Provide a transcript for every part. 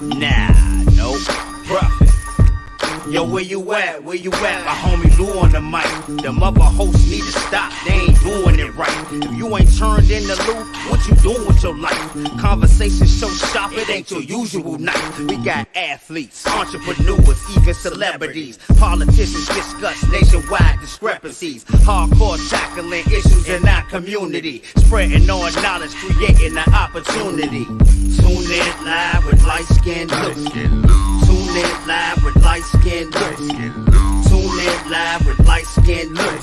Nah, nope. Profit. Yo, where you at? Where you at? My homie Lou on the mic. Them other hosts need to stop. They ain't doing it right. If you ain't turned into Lou, what you doing with your life? Conversations so sharp, it ain't your usual night. We got athletes, entrepreneurs, even celebrities. Politicians discuss nationwide discrepancies. Hardcore tackling issues in our community. Spreading our knowledge, creating an opportunity. Tune in live with Liteskin Lou. Tune in live with Liteskin Lou. Tune in live with Liteskin Lou.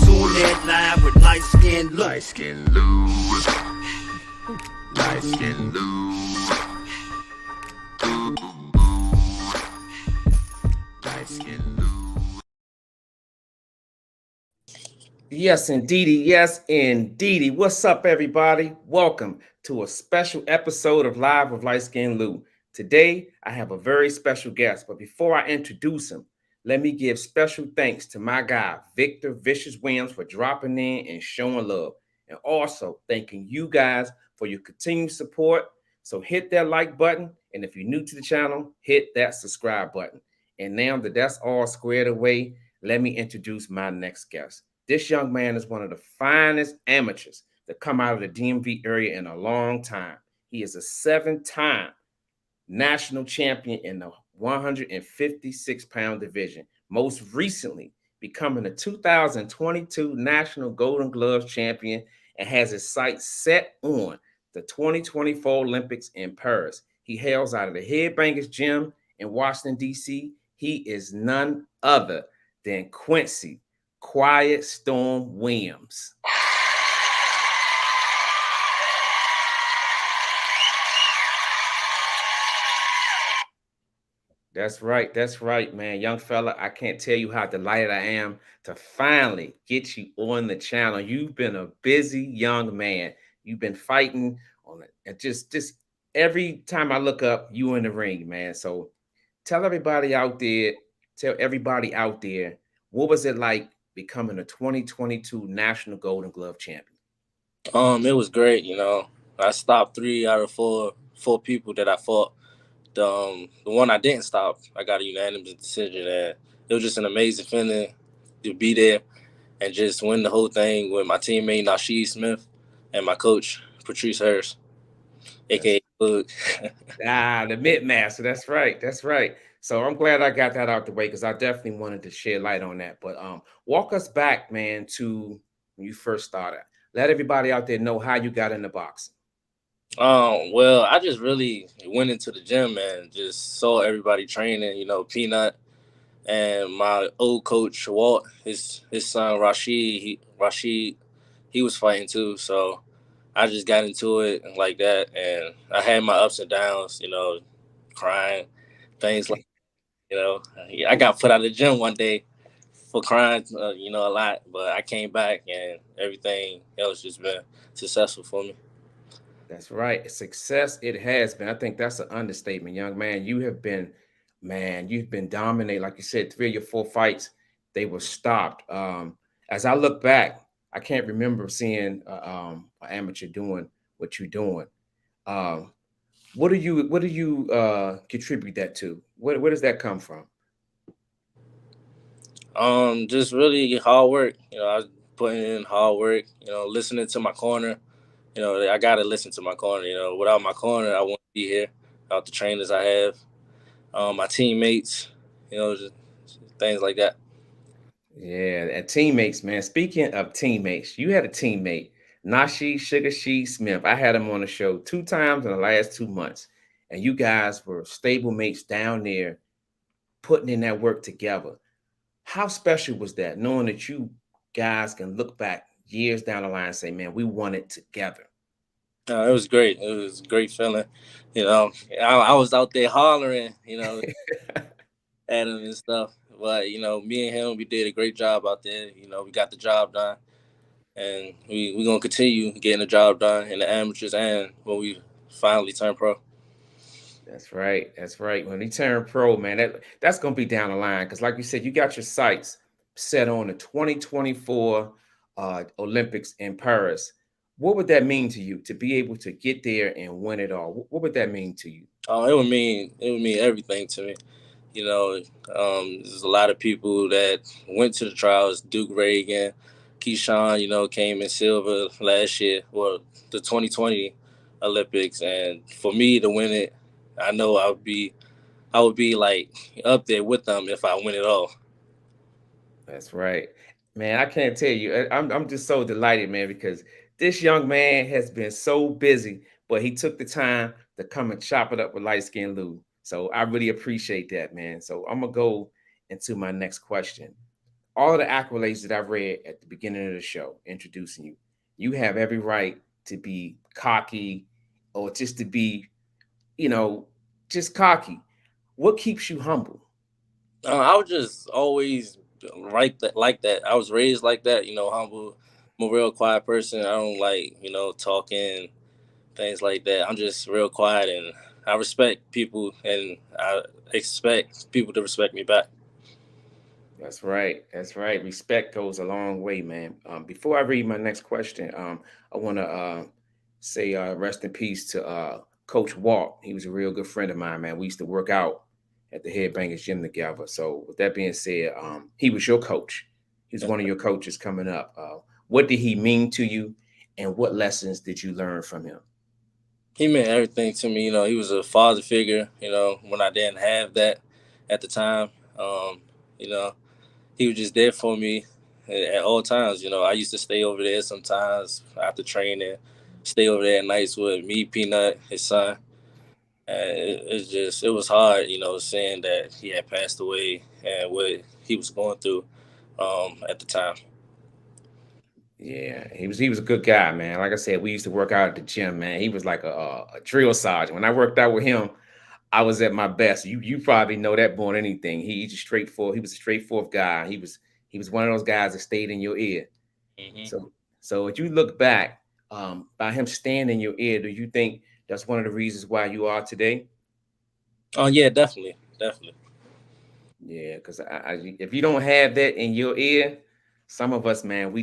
Tune in live with Liteskin Lou. Liteskin Lou. Liteskin Lou. Liteskin Lou. Yes, indeedy. Yes, indeedy. What's up, everybody? Welcome to a special episode of Live with Liteskin Lou. Today, I have a very special guest, but before I introduce him, let me give special thanks to my guy, Victor Vicious Williams, for dropping in and showing love, and also thanking you guys for your continued support. So hit that like button, and if you're new to the channel, hit that subscribe button. And now that that's all squared away, let me introduce my next guest. This young man is one of the finest amateurs that come out of the DMV area in a long time. He is a 7-time national champion in the 156-pound division, most recently becoming the 2022 National Golden Gloves champion, and has his sights set on the 2024 Olympics in Paris. He hails out of the Headbangers Gym in Washington, D.C. He is none other than Quincy, Quietstorm Williams. That's right, man. Young fella, I can't tell you how delighted I am to finally get you on the channel. You've been a busy young man. You've been fighting on it. And just every time I look up, you in the ring, man. So tell everybody out there, what was it like becoming a 2022 National Golden Glove champion? It was great, I stopped 3 out of 4 people that I fought. The one I didn't stop, I got a unanimous decision, and it was just an amazing feeling to be there and just win the whole thing with my teammate Nasheed Smith and my coach Patrice Harris, aka Boogie. The mid master. That's right. So I'm glad I got that out the way, because I definitely wanted to shed light on that. But walk us back, man, to when you first started. Let everybody out there know how you got into boxing. Well, I just really went into the gym and just saw everybody training, Peanut and my old coach Walt, his son Rasheed, he was fighting too. So I just got into it like that, and I had my ups and downs, crying, things like, I got put out of the gym one day for crying, a lot, but I came back and everything else just been successful for me. That's right. Success it has been. I think that's an understatement, young man. You've been dominating. Like you said, 3 of your 4 fights, they were stopped. As I look back, I can't remember seeing an amateur doing what you're doing. What do you contribute that to? Where does that come from? Just really hard work. I was putting in hard work, listening to my corner. I got to listen to my corner. Without my corner, I wouldn't be here. Without the trainers I have, my teammates, just things like that. Yeah, and teammates, man. Speaking of teammates, you had a teammate, Nasheed Sugarsheed Smith. I had him on the show 2 times in the last 2 months, and you guys were stablemates down there, putting in that work together. How special was that, knowing that you guys can look back years down the line and say, man, we won it together? It was great. It was a great feeling. I was out there hollering, at him and stuff. But, me and him, we did a great job out there. We got the job done. And we're going to continue getting the job done in the amateurs and when we finally turn pro. That's right. When he turned pro, man, that's going to be down the line. Because like you said, you got your sights set on the 2024 Olympics in Paris. What would that mean to you to be able to get there and win it all? What would that mean to you? it would mean everything to me. You know, there's a lot of people that went to the trials. Duke Reagan, Keyshawn, came in silver last year, well, the 2020 Olympics, and for me to win it, I know I would be like up there with them if I win it all. That's right. Man, I can't tell you. I'm just so delighted, man, because this young man has been so busy, but he took the time to come and chop it up with Lightskin Lou. So I really appreciate that, man. So I'm gonna go into my next question. All of the accolades that I've read at the beginning of the show, introducing you, you have every right to be cocky or just to be, you know, just cocky. What keeps you humble? I was just always like that. I was raised like that, humble. I'm a real quiet person. I don't like, talking, things like that. I'm just real quiet, and I respect people, and I expect people to respect me back. That's right. That's right. Respect goes a long way, man. Before I read my next question, I want to say rest in peace to Coach Walt. He was a real good friend of mine, man. We used to work out at the Headbangers Gym together. So, with that being said, he was your coach. He's one of your coaches coming up. What did he mean to you, and what lessons did you learn from him? He meant everything to me. He was a father figure. When I didn't have that at the time, you know, he was just there for me at all times. I used to stay over there sometimes after training, stay over there at nights with me, Peanut, his son. And it was hard, seeing that he had passed away and what he was going through at the time. Yeah, he was a good guy, man. Like I said, we used to work out at the gym, man. He was like a drill sergeant. When I worked out with him, I was at my best. You probably know that more than anything. He's a straightforward. He was a straightforward guy. He was one of those guys that stayed in your ear. Hmm. So if you look back, by him staying in your ear, do you think that's one of the reasons why you are today? Oh yeah, definitely, definitely. Yeah, because if you don't have that in your ear, some of us, man, we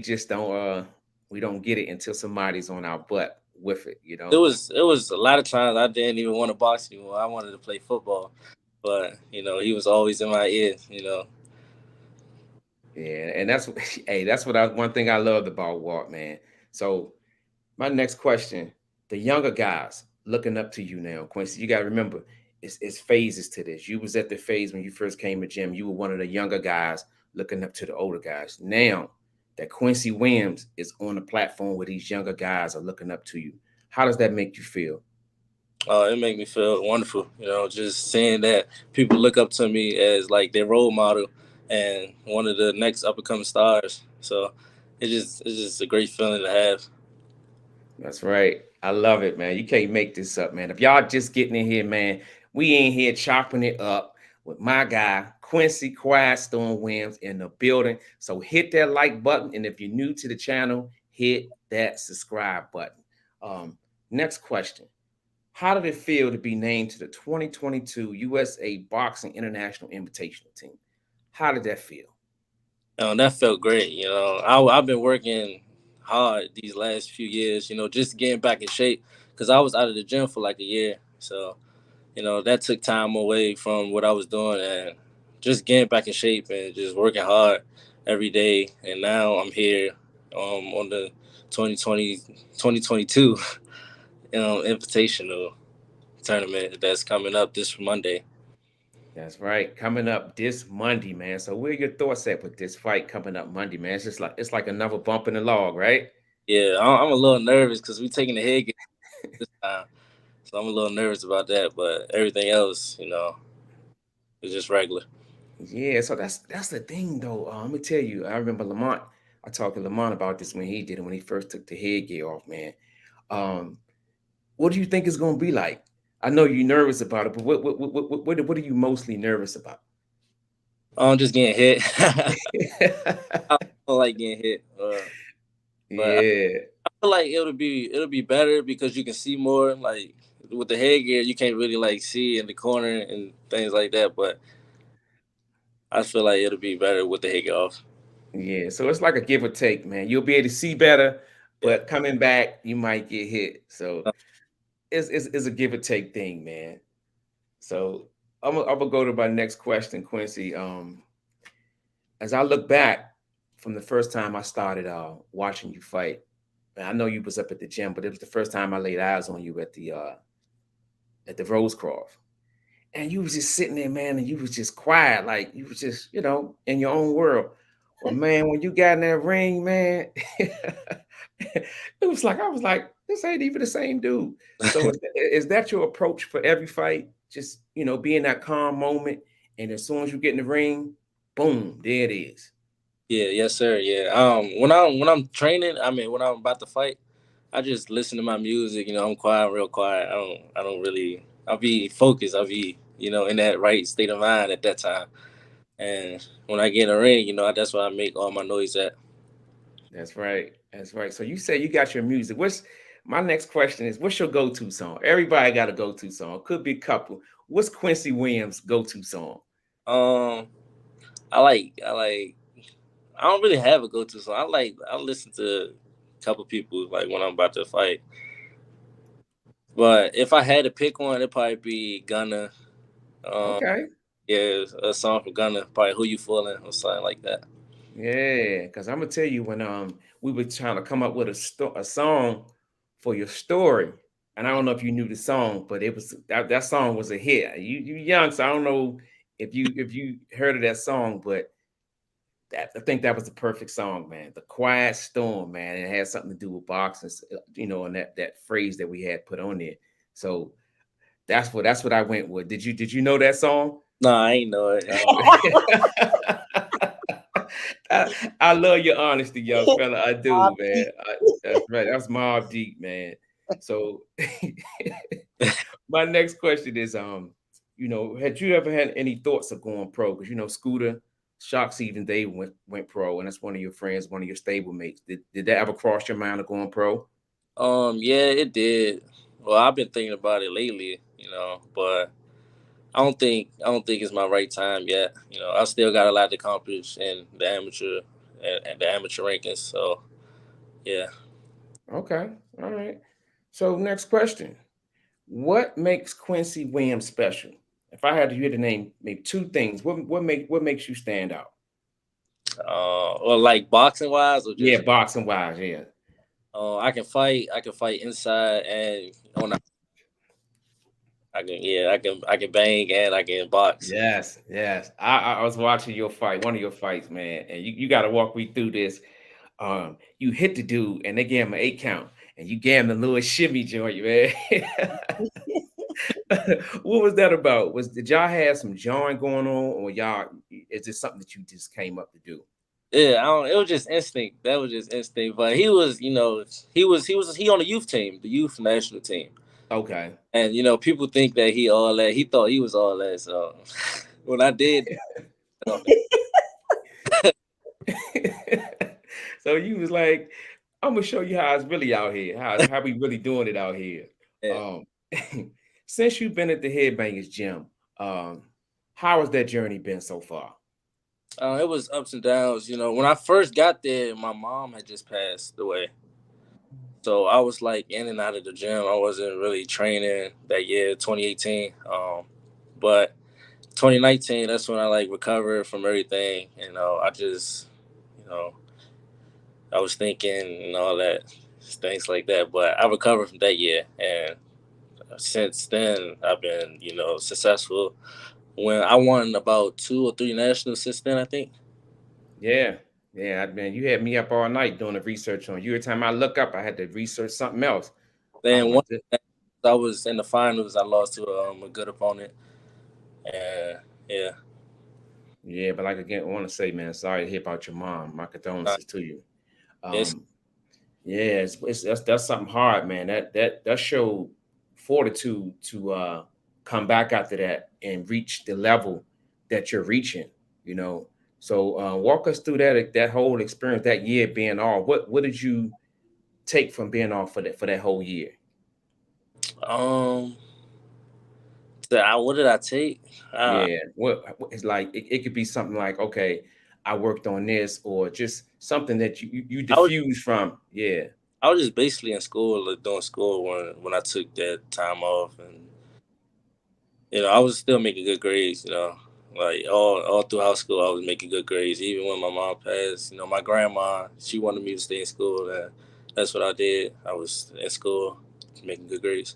don't get it until somebody's on our butt with it, you It know. was it was a lot of times I didn't even want to box anymore. I wanted to play football, but he was always in my ear. Yeah, and that's hey, that's what I one thing I loved about Walt, man. So my next question: the younger guys looking up to you now, Quincy. You got to remember, it's phases to this. You was at the phase when you first came to gym. You were one of the younger guys looking up to the older guys. Now that Quincy Williams is on the platform where these younger guys are looking up to you, how does that make you feel? It made me feel wonderful. Just seeing that people look up to me as like their role model and one of the next up and coming stars. So it's just a great feeling to have. That's right. I love it, man. You can't make this up, man. If y'all just getting in here, man, we in here chopping it up with my guy, Quincy Quietstorm Williams in the building. So hit that like button. And if you're new to the channel, hit that subscribe button. Um, Next question. How did it feel to be named to the 2022 USA Boxing International Invitational Team? How did that feel? That felt great. I've been working hard these last few years. Just getting back in shape because I was out of the gym for like a year. So that took time away from what I was doing and just getting back in shape and just working hard every day. And now I'm here on the 2022 invitational tournament that's coming up this Monday. That's right. Coming up this Monday, man. So where your thoughts at with this fight coming up Monday, man? It's like another bump in the log, right? Yeah, I'm a little nervous because we taking the head game this time, so I'm a little nervous about that. But everything else, is just regular. Yeah, so that's the thing though. Let me tell you, I remember Lamont. I talked to Lamont about this when he did it, when he first took the headgear off, man. Um, what do you think it's gonna be like? I know you're nervous about it, but what are you mostly nervous about? I'm just getting hit. I don't like getting hit, but I Yeah, feel like it'll be better because you can see more. Like with the headgear, you can't really like see in the corner and things like that. But I feel like it'll be better with the headgear off. yeah. So it's like a give or take, man. You'll be able to see better, Yeah. but coming back, you might get hit. So it's a give or take thing, man. So I'm gonna go to my next question, Quincy. As I look back from the first time I started watching you fight, and I know you was up at the gym, but it was the first time I laid eyes on you at the Rosecroft. And you was just sitting there, man, and you was just quiet, like you was just, in your own world. Well, man, when you got in that ring, man, it was like I was like, this ain't even the same dude. So is that your approach for every fight? Just be in that calm moment, and as soon as you get in the ring, boom, there it is. Yeah, yes, sir. Yeah. When I'm training, I mean, when I'm about to fight, I just listen to my music. I'm quiet, real quiet. I don't really. I'll be focused. I'll be in that right state of mind at that time. And when I get in the ring, that's where I make all my noise at. That's right. That's right. So you say you got your music. What's my next question is what's your go-to song? Everybody got a go-to song. Could be a couple. What's Quincy Williams' go-to song? Um, I like. I don't really have a go-to song. I listen to a couple people like when I'm about to fight. But if I had to pick one, it'd probably be Gunna. Um, Okay. yeah, a song from Gunna, probably "Who You Fooling" or something like that. Yeah, because I'm gonna tell you when we were trying to come up with a song for your story, and I don't know if you knew the song, but it was that song was a hit. You young, so I don't know if you heard of that song, but I think that was the perfect song, man. The Quiet Storm, man. And it had something to do with boxing, and that phrase that we had put on there. So that's what I went with. Did you know that song? Nah, I ain't know it. I, I love your honesty, young fella. I do, man. That's right. That's Mob Deep, man. So my next question is, had you ever had any thoughts of going pro? Because Scooter, Shocks, even they went pro, and that's one of your friends, one of your stable mates. Did that ever cross your mind of going pro? Yeah, it did. Well, I've been thinking about it lately, but I don't think it's my right time yet. I still got a lot to accomplish in the amateur and the amateur rankings. So yeah. Okay, all right. So next question. What makes Quincy Williams special? If I had to hear the name, maybe two things. What makes you stand out? Or like boxing wise, or Yeah, just boxing wise, yeah. I can fight. I can fight inside and on. I can bang and I can box. Yes, yes. I was watching your fight, one of your fights, man, and you got to walk me through this. You hit the dude, and they gave him an 8 count, and you gave him the little shimmy joint, man. What was that about? Did y'all have some joint going on, or y'all? Is this something that you just came up to do? Yeah, I don't. It was just instinct. That was just instinct. But he was, he on the youth team, the youth national team. Okay. And people think that he all that. He thought he was all that. So when I did, So you was like, I'm gonna show you how it's really out here, how we really doing it out here. yeah. Um, since you've been at the Headbangers Gym, um, how has that journey been so far? It was ups and downs. When I first got there, my mom had just passed away, so I was like in and out of the gym. I wasn't really training that year, 2018. But 2019, that's when I like recovered from everything. I just, you know, I was thinking and all that, things like that. But I recovered from that year, and since then I've been, successful. When I won about 2 or 3 nationals since then, I think. Yeah, yeah, man, you had me up all night doing the research on you. Every time I look up, I had to research something else. Then I one, I was in the finals. I lost to a good opponent, and yeah, yeah, but like again, I want to say, man, sorry to hear about your mom. My uh, condolences to you. it's Um, Yeah, that's something hard, man. That showed fortitude to come back after that and reach the level that you're reaching. You know, so walk us through that whole experience that year being off. What did you take from being off for that whole year? um. What did I take? Yeah, what it's like it could be something like, okay, I worked on this, or just something that you I was diffuse from. Yeah. I was just basically in school, like, doing school when I took that time off, and you know, I was still making good grades, you know. Like all through high school, I was making good grades. Even when my mom passed, you know, my grandma, she wanted me to stay in school, and that's what I did. I was in school, making good grades.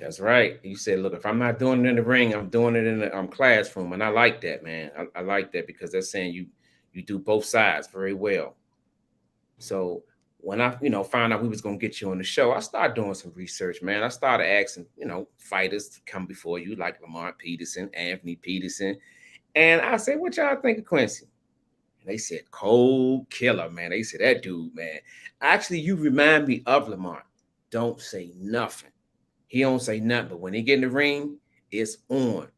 That's right. You said, look, if I'm not doing it in the ring, I'm doing it in the classroom. And I like that, man. I like that because that's saying you do both sides very well. So when I, found out we was gonna get you on the show, I started doing some research, man. I started asking, fighters to come before you, like Lamar Peterson, Anthony Peterson. And I said, what y'all think of Quincy? And they said, cold killer, man. They said, that dude, man. Actually, you remind me of Lamar. Don't say nothing. He don't say nothing, but when he get in the ring, it's on.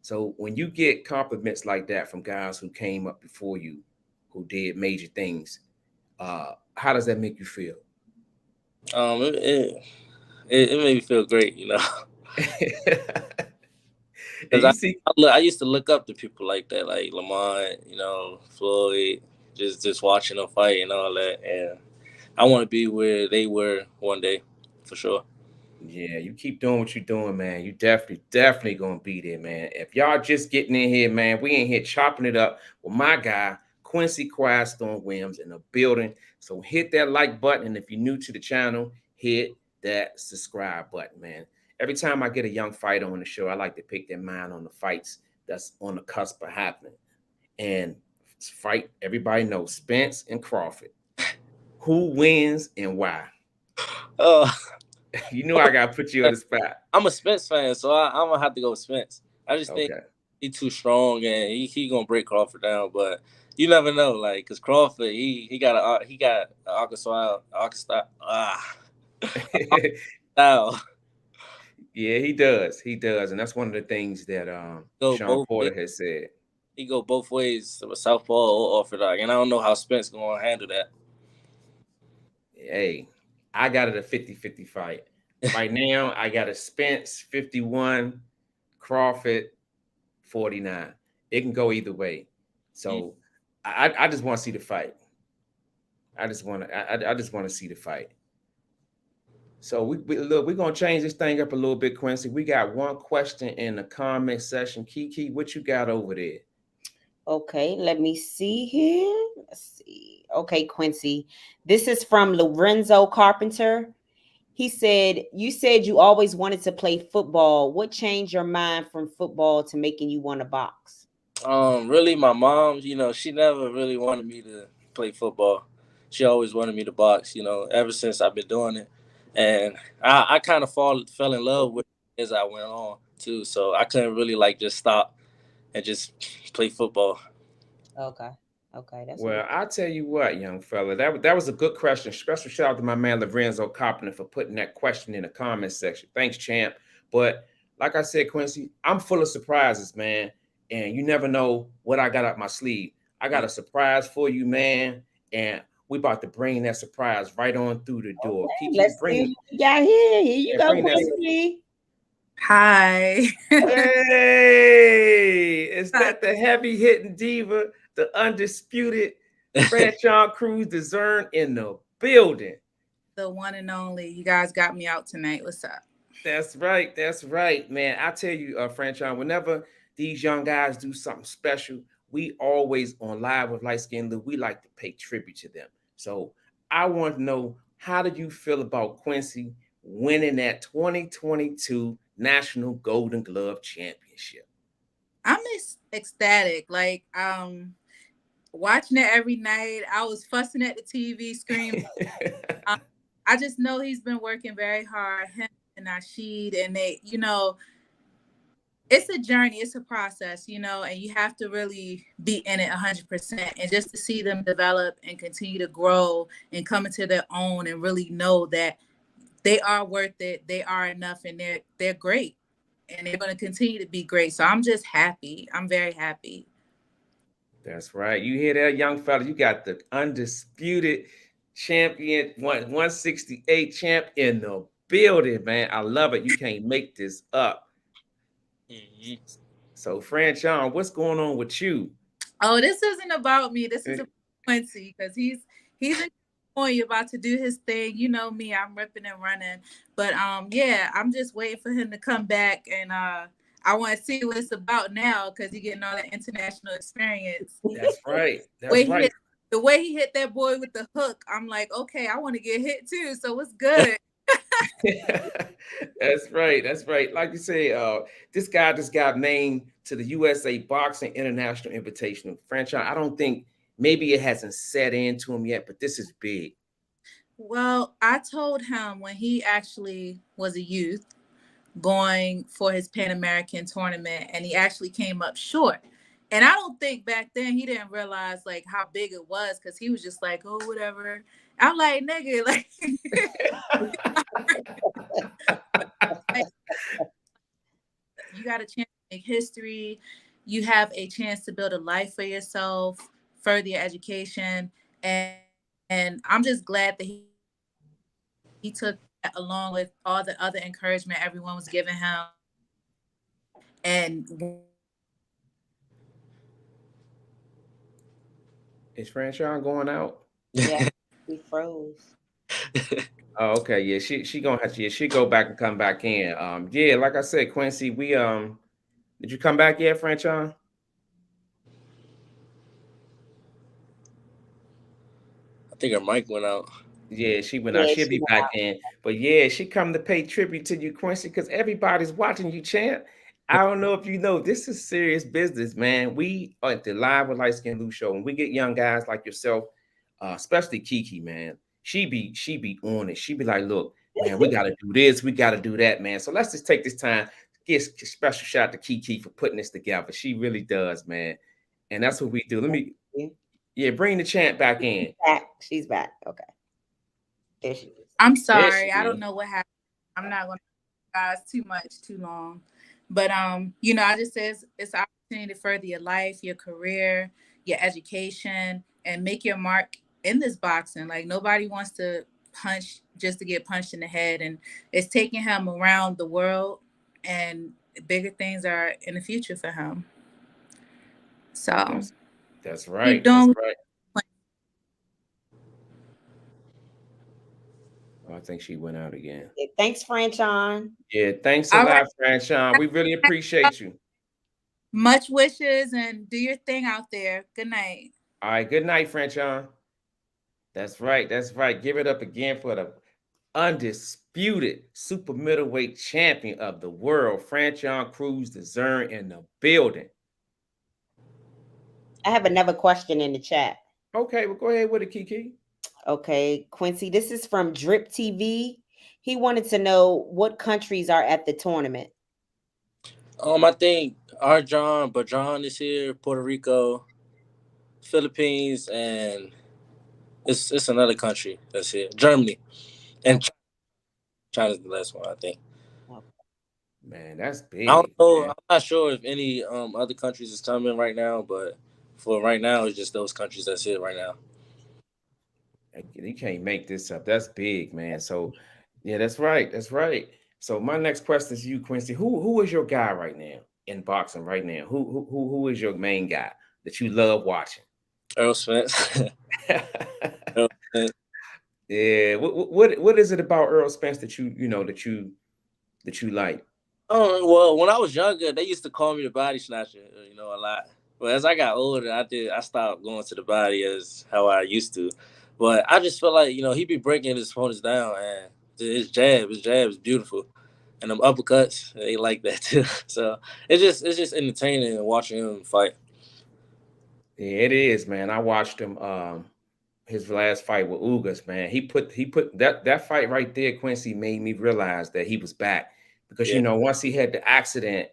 So when you get compliments like that from guys who came up before you, who did major things, how does that make you feel? It made me feel great, you know. And you see, I used to look up to people like that, like Lamont, you know, Floyd, just watching them fight and all that. And I want to be where they were one day, for sure. yeah, you keep doing what you're doing, man. You definitely gonna be there, man. If y'all just getting in here, man, we ain't here chopping it up with my guy, Quincy Quietstorm Williams in the building. So hit that like button. And if you're new to the channel, hit that subscribe button, man. Every time I get a young fighter on the show, I like to pick their mind on the fights that's on the cusp of happening. And fight, everybody knows Spence and Crawford. Who wins and why? Oh, You know I gotta put you on the spot. I'm a Spence fan, so I'm gonna have to go with Spence. I just think Okay. he's too strong and he gonna break Crawford down, but you never know, like, cause Crawford he got an Arkansas style. Yeah, he does. He does, and that's one of the things that Go Sean both Porter ways. has said. He go both ways, southpaw or orthodox, and I don't know how Spence gonna handle that. Hey, I got it a 50-50 fight. Right now, I got a Spence 51, Crawford 49. It can go either way. So I just want to see the fight. I just want to see the fight. So look, we're gonna change this thing up a little bit, Quincy. We got one question in the comment section. Kiki, what you got over there? Okay, let me see here. Let's see. Okay, Quincy. This is from Lorenzo Carpenter. He said, you said you always wanted to play football. What changed your mind from football to making you want to box? Really, my mom, you know, she never really wanted me to play football. She always wanted me to box, you know, ever since I've been doing it. And I kind of fell in love with it as I went on, too. So I couldn't really, like, just stop and just play football. Okay. Okay. That's Well, I'll tell you what, young fella, that was a good question. Special shout out to my man Lorenzo Carpenter for putting that question in the comment section. Thanks, champ. But like I said, Quincy, I'm full of surprises, man. And you never know what I got up my sleeve. I got a surprise for you, man. And we about to bring that surprise right on through the door. okay. Kiki, Let's see what you got here. Here you go, bring that- Quincy. Hi. Hey, is that the heavy hitting diva, the undisputed Franchon Crews-Dezurn in the building? The one and only. You guys got me out tonight. What's up? That's right. That's right, man. I tell you, Franchon, whenever these young guys do something special, we always on Live with Liteskin Lou, we like to pay tribute to them. So I want to know, how did you feel about Quincy winning that 2022 National Golden Glove Championship? I'm ecstatic. Like, watching it every night. I was fussing at the TV screen. I just know he's been working very hard. Him and Nasheed, and they, you know, it's a journey, it's a process, you know, and you have to really be in it 100%. And just to see them develop and continue to grow and come into their own and really know that they are worth it, they are enough, and they're great. And they're going to continue to be great. So I'm just happy. I'm very happy. That's right. You hear that, young fella? You got the undisputed champion, 168 champ in the building, man. I love it. You can't make this up. Mm-hmm. So, Franchon, what's going on with you? Oh, this isn't about me. This is about Quincy, because he's in California about to do his thing. You know me, I'm ripping and running. But yeah, I'm just waiting for him to come back, and I want to see what it's about now because he's getting all that international experience. That's right. The way he hit that boy with the hook, I'm like, okay, I want to get hit too. So it's good. That's right. That's right. Like you say, this guy just got named to the USA Boxing International Invitational. Franchon, I don't think maybe it hasn't set into him yet, but this is big. Well, I told him when he actually was a youth going for his Pan American tournament, and he actually came up short. And I don't think back then he didn't realize like how big it was because he was just like, oh, whatever. I'm like, nigga, like, you got a chance to make history. You have a chance to build a life for yourself, further your education. And I'm just glad that he took that along with all the other encouragement everyone was giving him. And is Franchon going out? Yeah, we froze. Oh, okay. Yeah, she gonna have to. Yeah, she go back and come back in. Yeah, like I said, Quincy, we did you come back yet, Franchon? I think her mic went out. Yeah, she went out. Yeah, She'll she be went back out. in. But yeah, she come to pay tribute to you, Quincy, because everybody's watching you, champ. I don't know if you know, this is serious business, man. We are at the Live with Liteskin Lou show, and we get young guys like yourself, especially Kiki, man. She be on it. She be like, look, man, we got to do this, we got to do that, man. So let's just take this time to give a special shout out to Kiki for putting this together. She really does, man. And that's what we do. Let me, yeah, bring the champ back in. She's back. Okay. There she is. I'm sorry. I don't know what happened. I'm not going to guys too long. But you know, I just says it's an opportunity to further your life, your career, your education, and make your mark in this boxing. Like nobody wants to punch just to get punched in the head, and it's taking him around the world, and bigger things are in the future for him. So that's right. That's right. Oh, I think she went out again. Yeah, thanks, Franchon. Yeah, thanks a lot, Franchon. We really appreciate you. Much wishes and do your thing out there. Good night. All right, good night, Franchon. That's right. That's right. Give it up again for the undisputed super middleweight champion of the world, Franchon Crews-Dezurn in the building. I have another question in the chat. Okay, well, go ahead with it, Kiki. Okay, Quincy, this is from Drip TV. He wanted to know what countries are at the tournament. I think Bajan is here, Puerto Rico, Philippines, and it's another country that's here, Germany, and China's the last one, I think. Man, that's big. I don't know. Man. I'm not sure if any other countries is coming right now, but for right now, it's just those countries that's here right now. You can't make this up. That's big, man. So, yeah, that's right. That's right. So, my next question is you, Quincy. Who is your guy right now in boxing right now? Who is your main guy that you love watching? Errol Spence. Errol Spence. Yeah. What is it about Errol Spence that you like? Oh, well, when I was younger, they used to call me the body snatcher, a lot. But as I got older, I stopped going to the body as how I used to. But I just feel like, he be breaking his opponents down, and his jab is beautiful. And them uppercuts, they like that too. So it's just entertaining watching him fight. Yeah, it is, man. I watched him his last fight with Ugas, man. He put that fight right there, Quincy, made me realize that he was back. Because once he had the accident,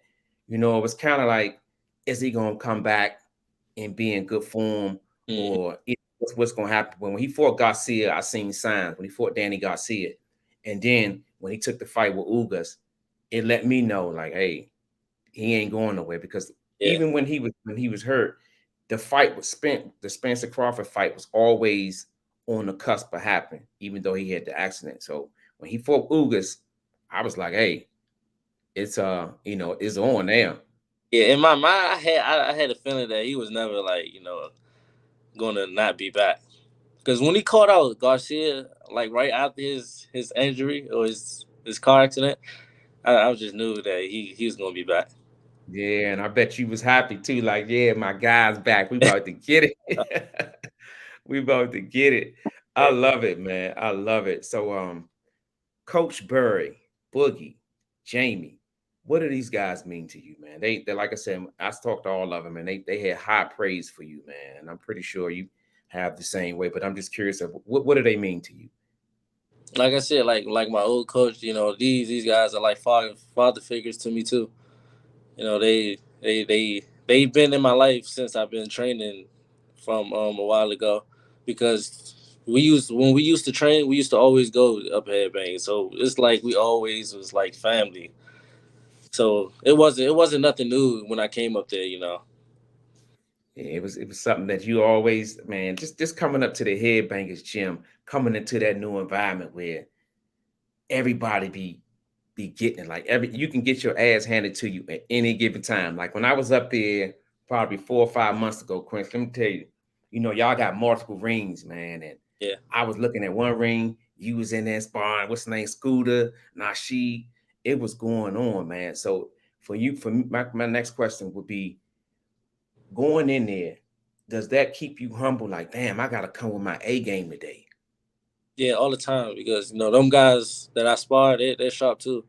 it was kind of like, is he gonna come back and be in good form, or what's gonna happen? When he fought Garcia, I seen signs. When he fought Danny Garcia, and then when he took the fight with Ugas, it let me know like, hey, he ain't going nowhere. Because even when he was hurt, the fight was the Spencer Crawford fight was always on the cusp of happening, even though he had the accident. So when he fought Ugas, I was like, hey, it's it's on now. Yeah, in my mind, I had a feeling that he was never gonna not be back. Because when he caught out Garcia, like right after his injury or his car accident, I just knew that he was gonna be back. Yeah, and I bet you was happy too. Like, yeah, my guy's back. We about to get it. We about to get it. I love it, man. I love it. So, Coach Burry, Boogie, Jamie, what do these guys mean to you, man? They like I said, I talked to all of them, and they had high praise for you, man. And I'm pretty sure you have the same way. But I'm just curious of what do they mean to you? Like I said, like my old coach, these guys are like father figures to me too. They've been in my life since I've been training from a while ago, because when we used to train, we used to always go up headbang. So it's like we always was like family. So it wasn't nothing new when I came up there. Yeah, it was something that you always, man, just coming up to the headbangers gym, coming into that new environment where everybody be getting it. Like you can get your ass handed to you at any given time. Like when I was up there probably 4 or 5 months ago, Quincy, let me tell you, y'all got multiple rings, man. And Yeah. I was looking at one ring, you was in there sparring, what's the name? Scooter, Nasheed. It was going on, man. So for me, my next question would be going in there, does that keep you humble? Like, damn, I gotta come with my A game today. Yeah, all the time, because them guys that I spar, they're sharp too,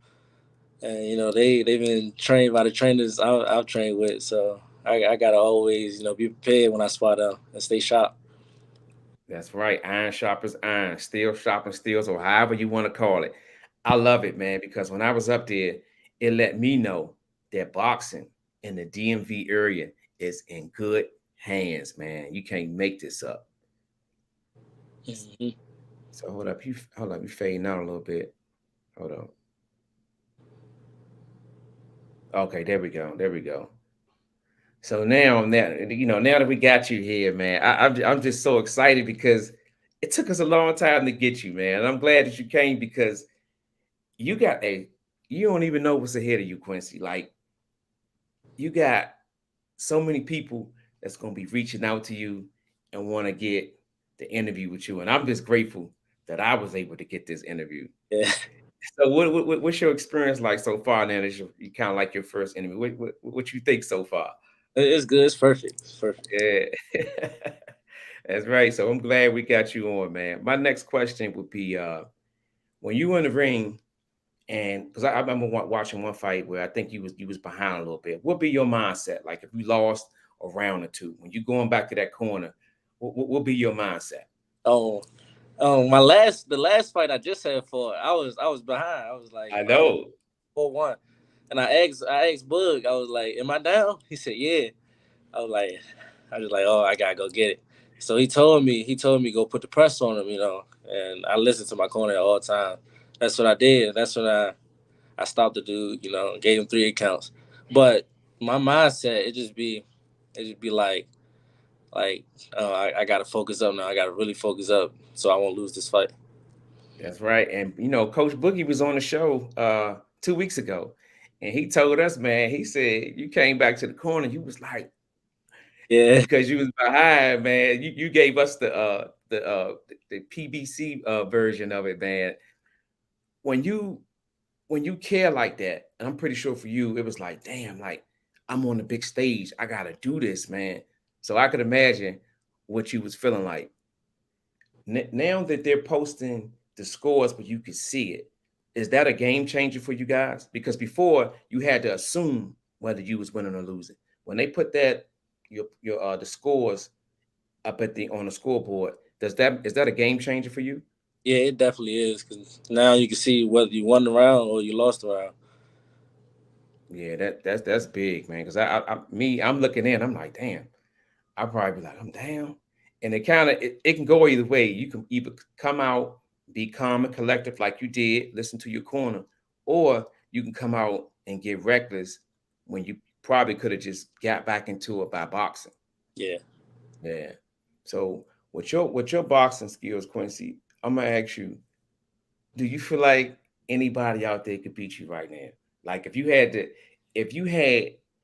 and they've been trained by the trainers I've trained with, so I gotta always be prepared when I spar them and stay sharp. That's right. Iron sharpens iron, steel sharpens steel, or however you want to call it. I love it, man, because when I was up there, it let me know that boxing in the DMV area is in good hands, man. You can't make this up. Hmm. So hold up, you fading out a little bit. Hold on. Okay, there we go. There we go. So now that we got you here, man, I'm just so excited because it took us a long time to get you, man. And I'm glad that you came because you got you don't even know what's ahead of you, Quincy. Like you got so many people that's gonna be reaching out to you and want to get the interview with you. And I'm just grateful that I was able to get this interview. Yeah. So what's your experience like so far? Now that you kind of like your first interview, what you think so far? It's good. It's perfect. It's perfect. Yeah, that's right. So I'm glad we got you on, man. My next question would be, when you were in the ring, and because I remember watching one fight where I think you was behind a little bit. What be your mindset? Like if you lost a round or two, when you going back to that corner, what be your mindset? Oh, the last fight I just had for, I was behind. I was like I I was know. 4-1, and I asked Bug. I was like, "Am I down?" He said, "Yeah." I was like, I was like, "Oh, I gotta go get it." So he told me go put the press on him. And I listened to my corner at all times. That's what I did. That's when I stopped the dude. Gave him 3 counts. But my mindset, it just be like, oh, I gotta focus up now. I gotta really focus up so I won't lose this fight. That's right. And Coach Boogie was on the show 2 weeks ago, and he told us, man, he said you came back to the corner, you was like, Yeah. because you was behind, man. You gave us the PBC version of it, man. When you care like that, and I'm pretty sure for you, it was like, damn, like I'm on the big stage. I gotta do this, man. So I could imagine what you was feeling like. Now that they're posting the scores, but you can see it, is that a game changer for you guys? Because before you had to assume whether you was winning or losing. When they put that your the scores up at the on the scoreboard, is that a game changer for you? Yeah, it definitely is, because now you can see whether you won the round or you lost the round. Yeah, that's big, man. Because I'm looking in, I'm like, damn, I'll probably be like, I'm down. And it can go either way. You can either come out, be calm and collective like you did, listen to your corner, or you can come out and get reckless when you probably could have just got back into it by boxing. Yeah. Yeah. So with your boxing skills, Quincy, I'm gonna ask you, do you feel like anybody out there could beat you right now? Like if you had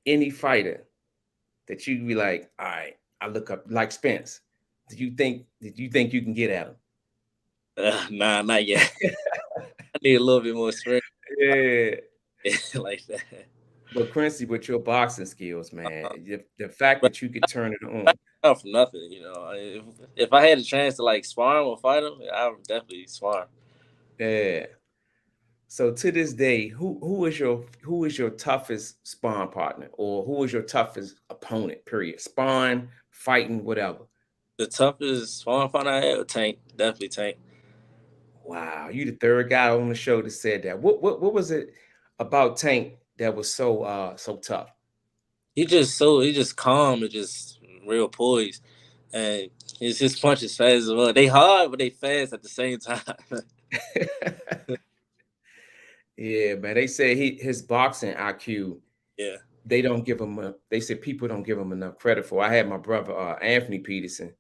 any fighter that you'd be like, all right, I look up like Spence. Did you think you can get at him? Nah, not yet. I need a little bit more experience Yeah. like that. But Quincy, with your boxing skills, man, the fact But that you could turn it I on. come from nothing, you know. If I had a chance to like spar him or fight him, I would definitely spar him. Yeah. So to this day, who is your toughest sparring partner, or who is your toughest opponent? Period. Sparring, fighting, whatever. The toughest sparring fight I had, Tank, definitely Tank. Wow, you the third guy on the show that said that. What was it about Tank that was so tough? He just calm and just real poised, and his punches fast as well. They hard, but they fast at the same time. Yeah, man. They say his boxing IQ, Yeah. they said people don't give him enough credit for. I had my brother Anthony Peterson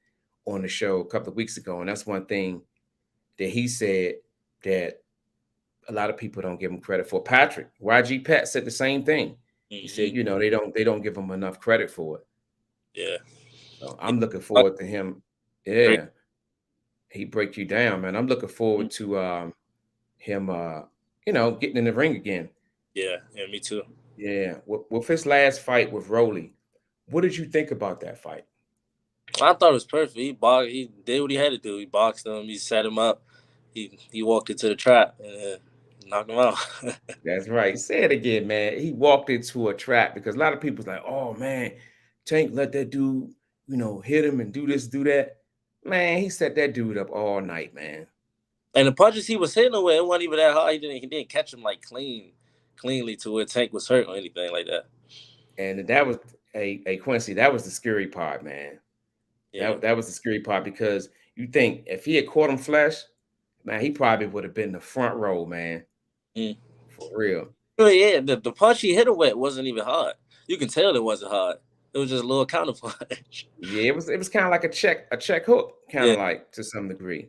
on the show a couple of weeks ago, and that's one thing that he said that a lot of people don't give him credit for. Patrick, YG Pat said the same thing. He said, they don't give him enough credit for it. Yeah. So I'm looking forward to him. Yeah. He break you down, man. I'm looking forward to him getting in the ring again. Yeah, me too. Yeah. With his last fight with Rolly, what did you think about that fight? I thought it was perfect. He did what he had to do. He boxed him. He set him up. He walked into the trap and knocked him out. That's right. Say it again, man. He walked into a trap because a lot of people's like, oh man, Tank let that dude, hit him and do this, do that. Man, he set that dude up all night, man. And the punches he was hitting with, it wasn't even that hard. He didn't catch him like cleanly to where Tank was hurt or anything like that. And that was a Quincy. That was the scary part, man. Yeah. That was the scary part because you think if he had caught him flesh, man, he probably would have been the front row, man. For real. Yeah, the punch he hit him with wasn't even hard. You can tell it wasn't hard. It was just a little counter punch. Yeah, it was kind of like a check hook, kind of like to some degree.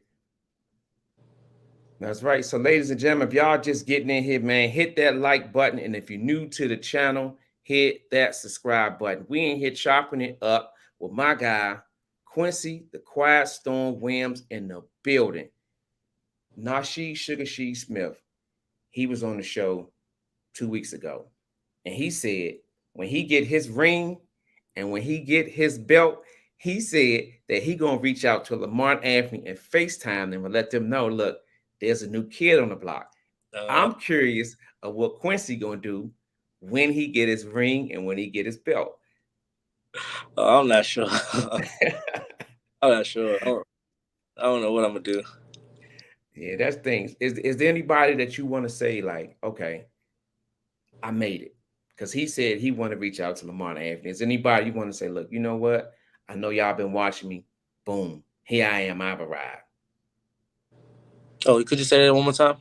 That's right. So, ladies and gentlemen, if y'all just getting in here, man, hit that like button. And if you're new to the channel, hit that subscribe button. We in here chopping it up with my guy, Quincy, the Quietstorm Williams in the building. Nasheed Sugarsheed Smith, he was on the show 2 weeks ago. And he said when he get his ring and when he get his belt, he said that he going to reach out to Lamar Anthony and FaceTime them and let them know, look, there's a new kid on the block. I'm curious of what Quincy going to do when he get his ring and when he get his belt. I'm not sure. I'm not sure. I don't know what I'm going to do. Yeah, that's things. Is there anybody that you want to say like, okay, I made it? Because he said he want to reach out to Lamar Anthony. Is anybody you want to say, look, you know what? I know y'all been watching me. Boom. Here I am. I've arrived. Oh, could you say that one more time?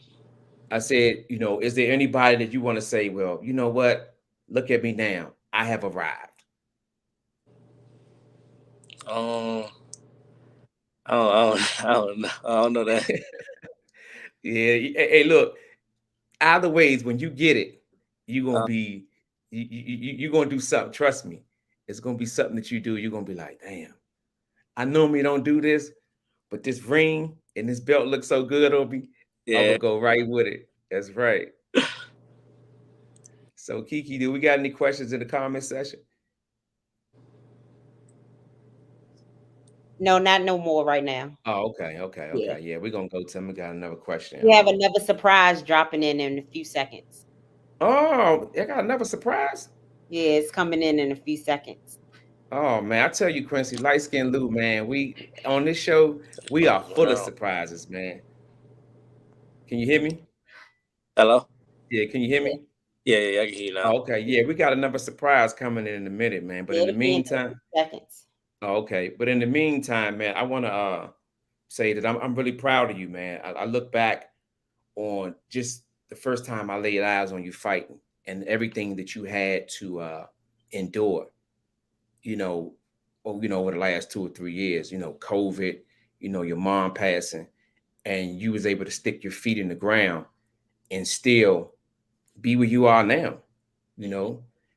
I said, is there anybody that you want to say, well, you know what? Look at me now. I have arrived. I don't know that. Yeah. Hey, look, either ways, when you get it, you're going to be, you're going to do something. Trust me. It's going to be something that you do. You're going to be like, damn, I normally don't do this, but this ring and this belt looks so good on me. Yeah. I'm going to go right with it. That's right. So, Kiki, do we got any questions in the comment section? No, not no more right now. Oh, okay. Yeah, we're going to go to him. We got another question. We have another surprise dropping in a few seconds. Oh, I got another surprise? Yeah, it's coming in a few seconds. Oh, man, I tell you, Quincy, Liteskin Lou, man, we on this show, we are full of surprises, man. Can you hear me? Hello? Yeah, can you hear me? Yeah, I can hear you now. Oh, okay, yeah, we got another surprise coming in a minute, man. But in the meantime, seconds. Oh, okay. But in the meantime, man, I want to say that I'm really proud of you, man. I look back on just the first time I laid eyes on you fighting and everything that you had to endure, over the last 2 or 3 years, COVID, your mom passing, and you was able to stick your feet in the ground and still be where you are now,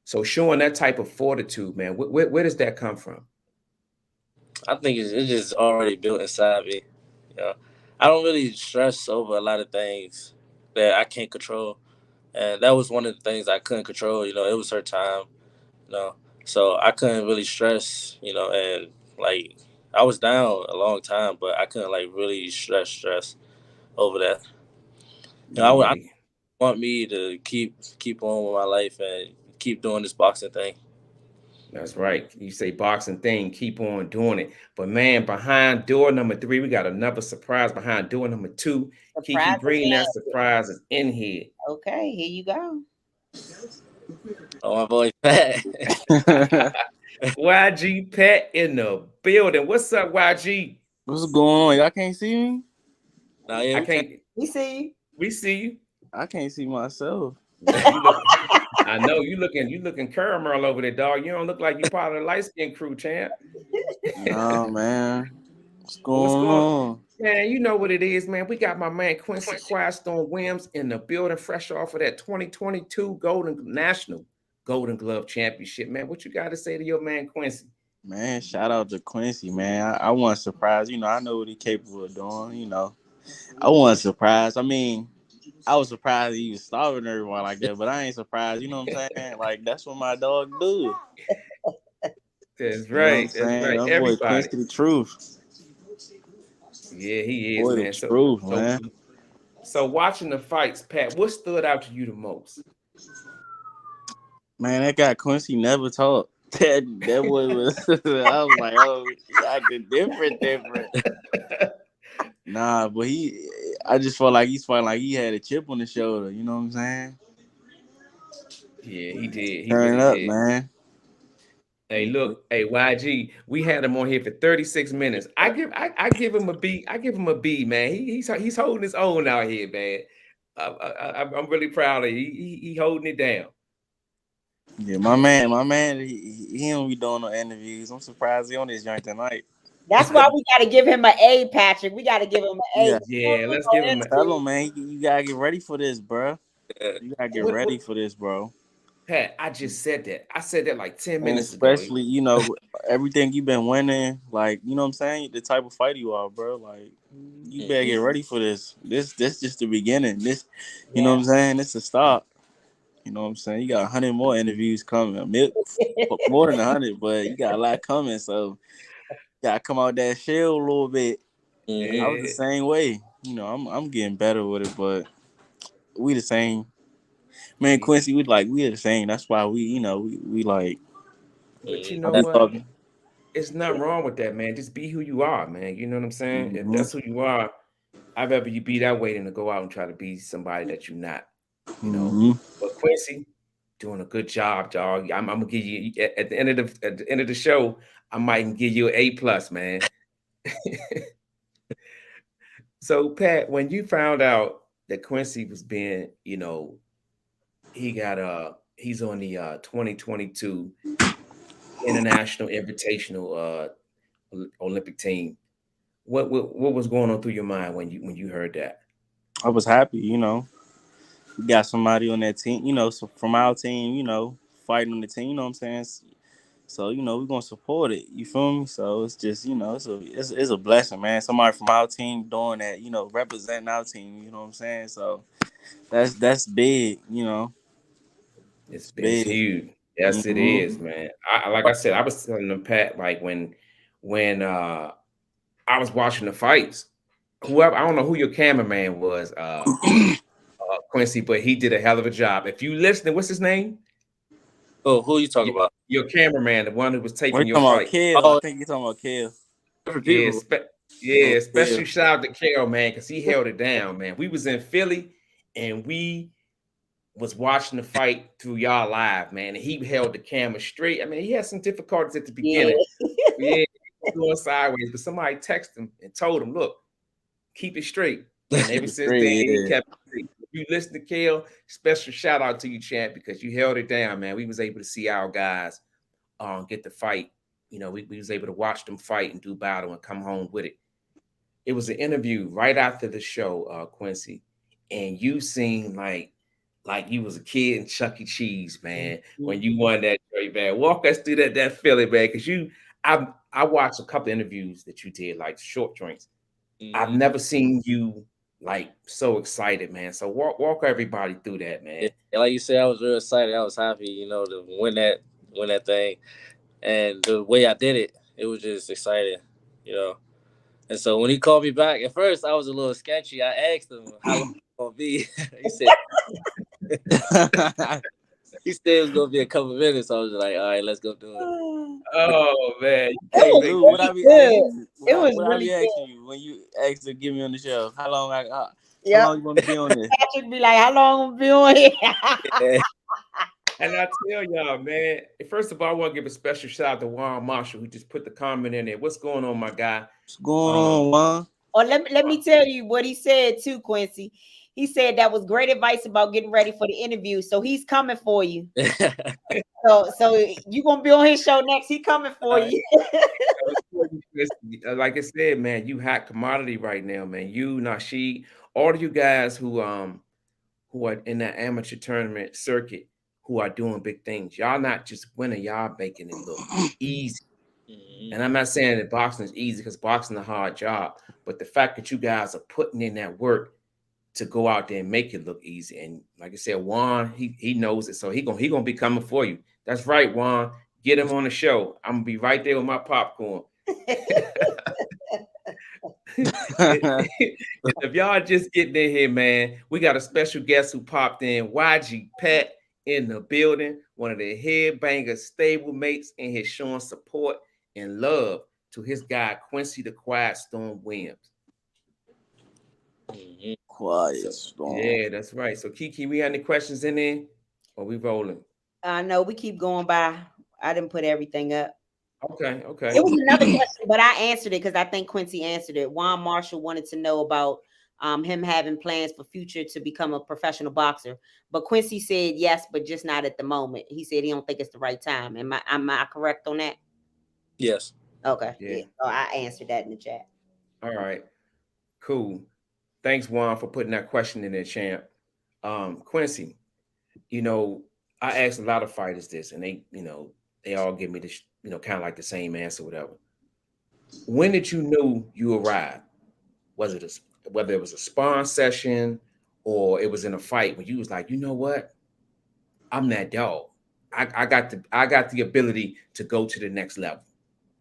So showing that type of fortitude, man, where does that come from? I think it's just already built inside me. I don't really stress over a lot of things that I can't control. and that was one of the things I couldn't control. You know, it was her time. You know, so I couldn't really stress. You know, and like I was down a long time, but I couldn't like really stress over that. You know, I Yeah, want me to keep on with my life and keep doing this boxing thing. that's right. You say boxing thing, keep on doing it. But man, behind door number 3, we got another surprise behind door number 2. Kiki, Surprise bringing that again. surprise is in here. Okay, here you go. Oh, my boy Pat. YG Patt in the building. What's up, YG? What's going on? Y'all can't see me? Now, yeah, I we can't. can't. We see you. We see you. I can't see myself. Man, you look. I know you looking caramel over there, dog. You don't look like you part of the light skin crew, champ. Nah, man. What's What's going going? on? Man, you know what it is, man. We got my man Quincy Quietstorm Williams in the building, fresh off of that 2022 National Golden Glove Championship. Man, what you got to say to your man Quincy? Man, shout out to Quincy, man. I wasn't surprised. You know, I know what he's capable of doing, you know. I wasn't surprised. I mean, I was surprised he was starving everyone like that, but I ain't surprised. You know what I'm saying? Like, that's what my dog do. That's You know what I'm right. That's saying? right. That boy Everybody. Quincy the truth. Yeah, he is, Boy, the man. truth, man. So watching the fights, Pat, what stood out to you the most? Man, that guy Quincy never talked. That boy was. I was like, oh, he acting different. Nah, but I just felt like he's fighting like he had a chip on his shoulder. You know what I'm saying? Yeah, he did. He Turn really up, did. man. Hey, look, hey, YG, we had him on here for 36 minutes. I give him a B. I give him a B, man. He's holding his own out here, man. I'm really proud of him. He holding it down. Yeah, my man, he don't be doing no interviews. I'm surprised he on this joint tonight. That's why we got to give him an A, Patrick. We got to give him an A. Yeah, let's give him. Tell him, man, you gotta get ready for this, bro. Yeah. You gotta get ready for this, bro. Pat, I just said that. I said that like 10 And minutes ago. especially, you know, everything you've been winning, like, you know what I'm saying? The type of fighter you are, bro. Like, you better get ready for this. This just the beginning. This, you know what I'm saying? This is the start. You know what I'm saying? You got 100 more interviews coming. More than 100, but you got a lot coming. So, you gotta come out that shell a little bit. Mm-hmm. I was the same way. You know, I'm getting better with it, but we the same. Man, Quincy, we the same. That's why we like. But you know That's what? talking. It's nothing wrong with that, man. Just be who you are, man. You know what I'm saying? Mhm. If that's who you are, I'd rather you be that way than to go out and try to be somebody that you're not. You know. Mhm. But Quincy, doing a good job, dog. I'm gonna give you at the end of the show. I might give you an A+, man. So Pat, when you found out that Quincy was being, you know, he's on the 2022 International Invitational Olympic team. What was going on through your mind when you heard that? I was happy, you know. We got somebody on that team, you know, so from our team, you know, fighting on the team, you know what I'm saying? So, you know, we're gonna support it. You feel me? So it's just, you know, it's a blessing, man. Somebody from our team doing that, you know, representing our team, you know what I'm saying? So that's big, you know. It's Big. huge. Yes, it is, man. Like I said, I was telling them, Pat, like when I was watching the fights, whoever, I don't know who your cameraman was, Quincy, but he did a hell of a job. If you listening, what's his name? Oh, who you talking about? Your cameraman, the one who was We're taping your talking about fight. Kale. Oh, I think you're talking about Kale. different Yeah, people. especially shout out to Kale, man, because he held it down, man. We was in Philly and we was watching the fight through y'all live, man, and he held the camera straight. I mean, he had some difficulties at the beginning. Yeah, he was going sideways, but somebody texted him and told him, look, keep it straight. And ever since then, he kept it straight. If you listen to Kale, special shout out to you, champ, because you held it down, man. We was able to see our guys get the fight. You know, we was able to watch them fight and do battle and come home with it. It was an interview right after the show, Quincy, and you seemed like you was a kid in Chuck E. Cheese, man, when you won that trade, man. Walk us through that feeling, man, because I watched a couple of interviews that you did, like short joints. I've never seen you like so excited, man. So walk everybody through that, Yeah, man. like you said, I was real excited. I was happy, to win that thing, and the way I did it, it was just exciting, you know. And so when he called me back, at first I was a little sketchy. I asked him how long it was gonna be. he said he said it was gonna be a couple minutes. So I was like, all right, let's go do it. Oh man, you It can't was make Lou, that. what I really be asking good. you? It was What I really be good. asking you when you ask to get me on the show? How Yep. long you gonna be on this? Patrick be like, how long will be on here? Yeah. And I tell y'all, man. First of all, I want to give a special shout out to Juan Marshall who just put the comment in there. What's going on, my guy? What's going on, man? Or let me tell you what he said too, Quincy. He said that was great advice about getting ready for the interview. So he's coming for you. So you gonna be on his show next. He coming for you. Like I said, man, you hot commodity right now, man. You, Nasheed, all of you guys who are in that amateur tournament circuit who are doing big things. Y'all not just winning, y'all making it look easy. And I'm not saying that boxing is easy because boxing is a hard job, but the fact that you guys are putting in that work to go out there and make it look easy. And like I said, Juan, he knows it, so he gonna be coming for you. That's right, Juan. Get him on the show. I'm gonna be right there with my popcorn. If y'all just getting in here, man, we got a special guest who popped in. YG Patt in the building, one of the headbanger stable mates, and he's showing support and love to his guy Quincy the Quietstorm Williams. Quietstorm. Yeah, that's right. So Kiki, we got any questions in there? Or we rolling? No, we keep going by. I didn't put everything up. Okay. It was another question, but I answered it because I think Quincy answered it. Juan Marshall wanted to know about him having plans for future to become a professional boxer. But Quincy said yes, but just not at the moment. He said he don't think it's the right time. Am I correct on that? Yes. Okay. Yeah. So I answered that in the chat. All right. Cool. Thanks, Juan, for putting that question in there, champ. Quincy, I asked a lot of fighters this, and they all give me this, kind of like the same answer, whatever. When did you know you arrived? Was it whether it was a sparring session or it was in a fight when you was like, you know what? I'm that dog. I got the ability to go to the next level.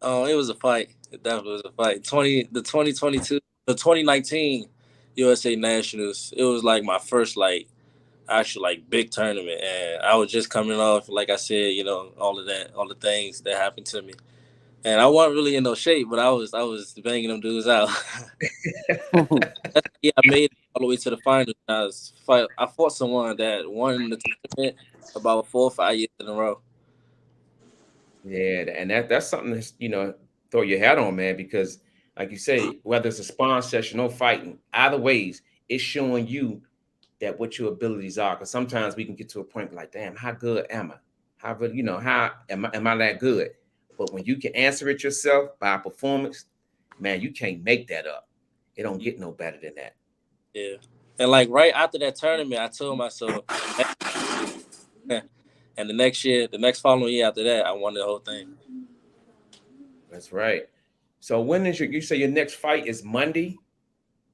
Oh, it was a fight. It definitely was a fight. 2019 USA Nationals. It was like my first actual big tournament, and I was just coming off, like I said, all of that, all the things that happened to me, and I wasn't really in no shape, but I was banging them dudes out. Yeah, I made it all the way to the finals. I fought someone that won the tournament about 4 or 5 years in a row. Yeah, and that's something to throw your hat on, man, because like you say, whether it's a sparring session or fighting, either ways, it's showing you that what your abilities are. Because sometimes we can get to a point like, damn, how good am I? How really, how am I that good? But when you can answer it yourself by performance, man, you can't make that up. It don't get no better than that. Yeah, and right after that tournament, I told myself, and the next following year after that, I won the whole thing. That's right. So when is you say your next fight is Monday?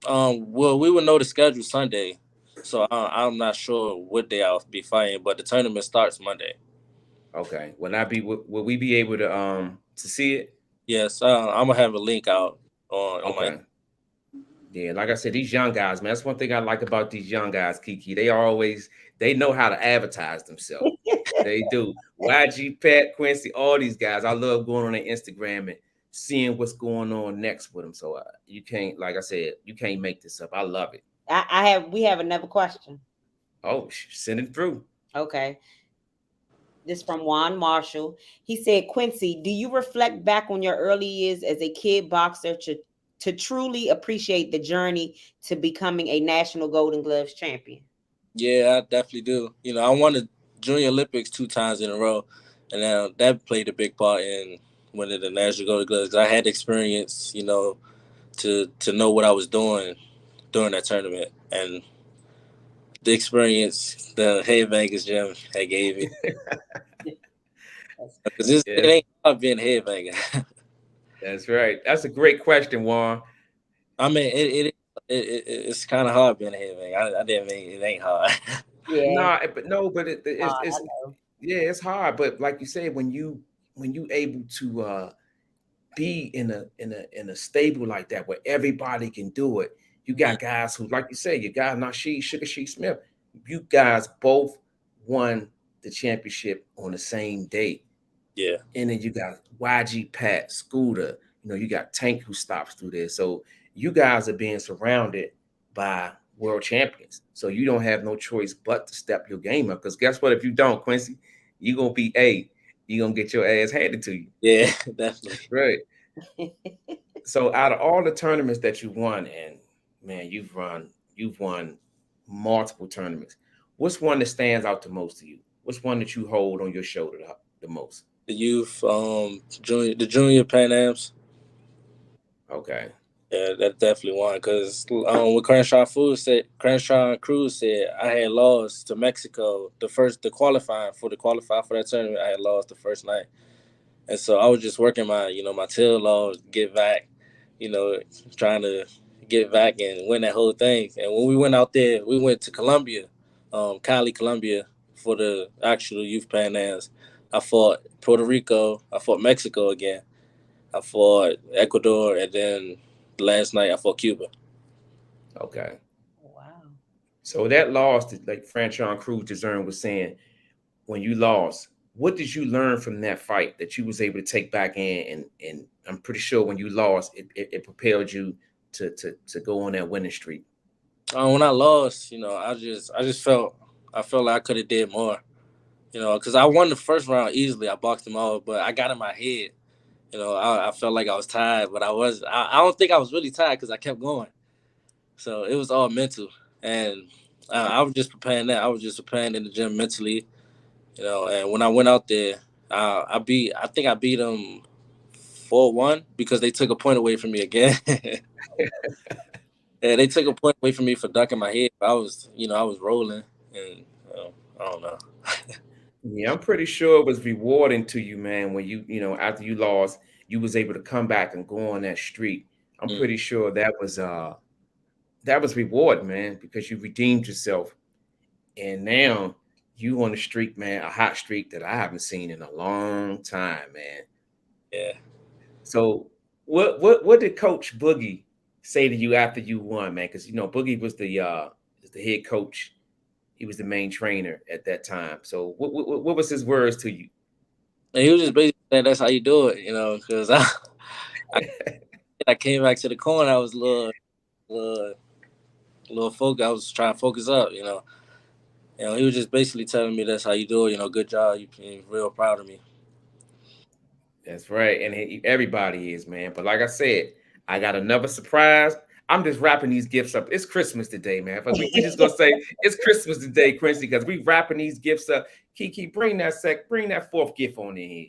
Well, we would know the schedule Sunday, so I'm not sure what day I'll be fighting, but the tournament starts Monday. Okay. Will we be able to see it? Yes, I'm gonna have a link out on Okay. my. Yeah, like I said, these young guys, man, that's one thing I like about these young guys, Kiki. They know how to advertise themselves. They do. YG, Patt, Quincy, all these guys. I love going on their Instagram and seeing what's going on next with them. So you can't, like I said, you can't make this up. I love it. We have another question. Oh, send it through. Okay. This from Juan Marshall. He said, Quincy, do you reflect back on your early years as a kid boxer to truly appreciate the journey to becoming a national Golden Gloves champion? Yeah, I definitely do. I won the Junior Olympics 2 times in a row, and that played a big part in winning the national Golden Gloves. I had experience, to know what I was doing during that tournament, and the experience the headbangers gym had gave me. Because it ain't hard being headbanger. That's right. That's a great question, Juan. I mean, it is It's kind of hard being a heavyweight. I didn't mean it ain't hard. Yeah. Nah, but no, but it's I know. yeah, it's hard. But like you said, when you able to be in a stable like that where everybody can do it, you got guys who, like you said, you got Nasheed, Sugarsheed Smith. You guys both won the championship on the same day. Yeah. And then you got YG, Patt, Scooter. You know, you got Tank who stops through there. So you guys are being surrounded by world champions. So you don't have no choice but to step your game up. Because guess what? If you don't, Quincy, you're gonna be you're gonna get your ass handed to you. Yeah, definitely. Right. So out of all the tournaments that you won, and man, you've won multiple tournaments. What's one that stands out the most to you? What's one that you hold on your shoulder the most? The youth, junior Pan Ams. Okay. Yeah, that definitely won because what Crenshaw Crews said, I had lost to Mexico the qualify for that tournament. I had lost the first night, and so I was just working my tail off, get back, trying to get back and win that whole thing. And when we went out there, we went to Colombia, Cali, Colombia, for the actual youth Pan Ams. I fought Puerto Rico. I fought Mexico again. I fought Ecuador, and then last night I fought Cuba. Okay. Wow. So that loss, like Franchon Crews-Dezurn was saying, when you lost, what did you learn from that fight that you was able to take back in? And I'm pretty sure when you lost, it propelled you to go on that winning streak. When I lost, I just felt like I could have did more, because I won the first round easily. I boxed him out, but I got in my head. I felt like I was tired, but I don't think I was really tired because I kept going. So it was all mental, and I was just preparing that. I was just preparing in the gym mentally, and when I went out there, I think I beat them 4-1 because they took a point away from me again. Yeah, they took a point away from me for ducking my head. I was rolling, and I don't know. Yeah, I'm pretty sure it was rewarding to you, man, when after you lost, you was able to come back and go on that streak. I'm pretty sure that was reward, man, because you redeemed yourself. And now you on the streak, man, a hot streak that I haven't seen in a long time, man. Yeah. So what did Coach Boogie say to you after you won, man? Because Boogie was the head coach. He was the main trainer at that time. So what was his words to you? And he was just basically saying that's how you do it, because I came back to the corner. I was a little focused. I was trying to focus up, he was just basically telling me that's how you do it. Good job. You're real proud of me. That's right. And everybody is, man. But like I said, I got another surprise. I'm just wrapping these gifts up. It's Christmas today, man. But we just gonna say it's Christmas today, Quincy, because we wrapping these gifts up. Kiki, bring that fourth gift on in here.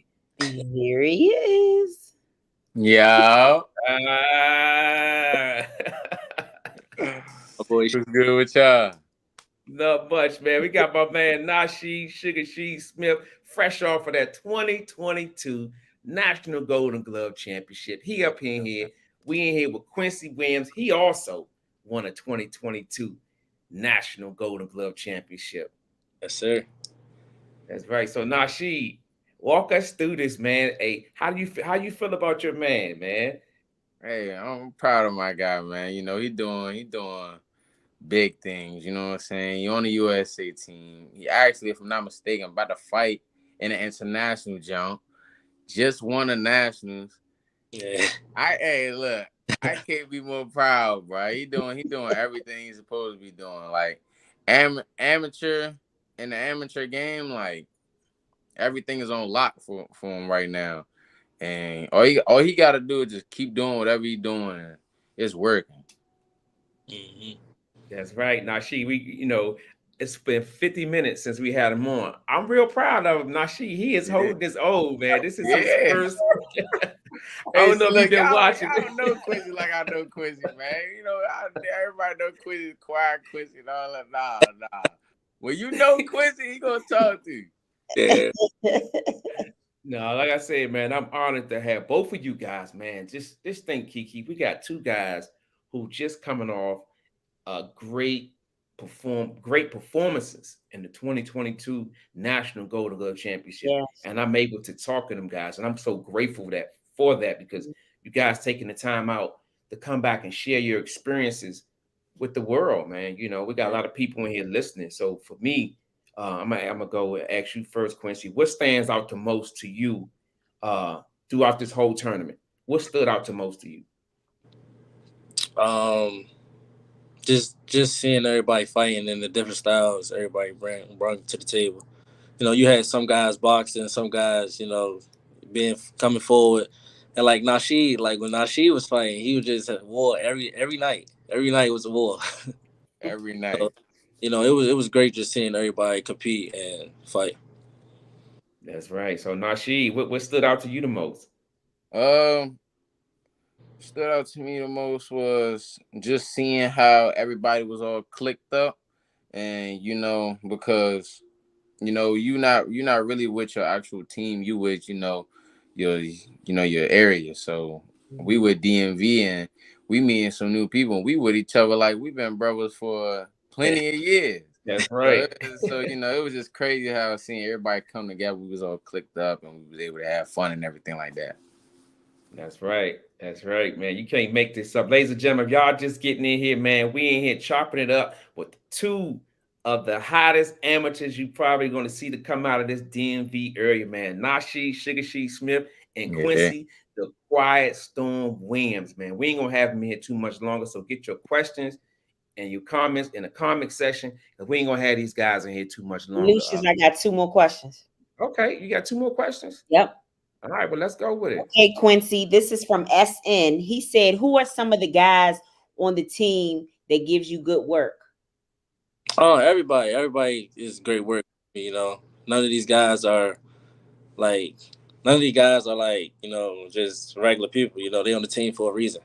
Here he is. Yeah. What's good with y'all? Not much, man. We got my man Nasheed, Sugarsheed Smith, fresh off of that 2022 National Golden Glove Championship. He up in here. We in here with Quincy Williams. He also won a 2022 National Golden Glove Championship. Yes, sir. That's right. So Nasheed, walk us through this, man. Hey, how you feel about your man, man? Hey, I'm proud of my guy, man. He doing big things. You know what I'm saying? He on the USA team. He actually, if I'm not mistaken, about to fight in an international jump. Just won the nationals. Yeah. Hey, look, I can't be more proud, bro. He doing everything he's supposed to be doing. Like amateur in the amateur game, like everything is on lock for him right now. And all he got to do is just keep doing whatever he's doing. It's working. Mm-hmm. That's right, Nasheed. It's been 50 minutes since we had him on. I'm real proud of him, Nasheed. He is holding his own, man. This is his first. I don't know if you've been watching. I don't know Quincy like I know Quincy, man. Everybody know Quincy, quiet Quincy and all that. Nah. When you know Quincy, he gonna talk to you. Yeah. No, like I said, man, I'm honored to have both of you guys, man. Just think, Kiki, we got two guys who just coming off great performances in the 2022 National Golden Glove Championship. Yes. And I'm able to talk to them guys. And I'm so grateful for that because you guys taking the time out to come back and share your experiences with the world, man. You know, we got a lot of people in here listening. So for me, I'm gonna go and ask you first, Quincy. What stands out the most to you throughout this whole tournament? What stood out to most to you? Just seeing everybody fighting in the different styles everybody bring to the table. You know, you had some guys boxing, some guys, you know, coming forward, and like Nasheed, like when Nasheed was fighting, he was just at war every night. Every night was a war. Every night. So, you know, it was great just seeing everybody compete and fight. That's right. So Nasheed, what stood out to you the most? Stood out to me the most was just seeing how everybody was all clicked up, and because you're not really with your actual team, you with your area. So we with DMV and we meeting some new people, and we with each other like we've been brothers for plenty of years. That's right. So it was just crazy how seeing everybody come together. We was all clicked up and we was able to have fun and everything like that. That's right. That's right, man. You can't make this up. Ladies and gentlemen, if y'all just getting in here, man, we in here chopping it up with two of the hottest amateurs you probably going to see to come out of this DMV area, man. Nasheed, Sugarsheed Smith, and Quincy, the Quietstorm Williams, man. We ain't going to have them here too much longer, so get your questions and your comments in the comment section, because we ain't going to have these guys in here too much longer. Lucius, I got 2 more questions. Okay, you got 2 more questions? Yep. All right, well, let's go with it. Okay, Quincy, this is from SN. He said, who are some of the guys on the team that gives you good work? Oh, everybody is great work. You know, none of these guys are like, you know, just regular people. You know, they on the team for a reason.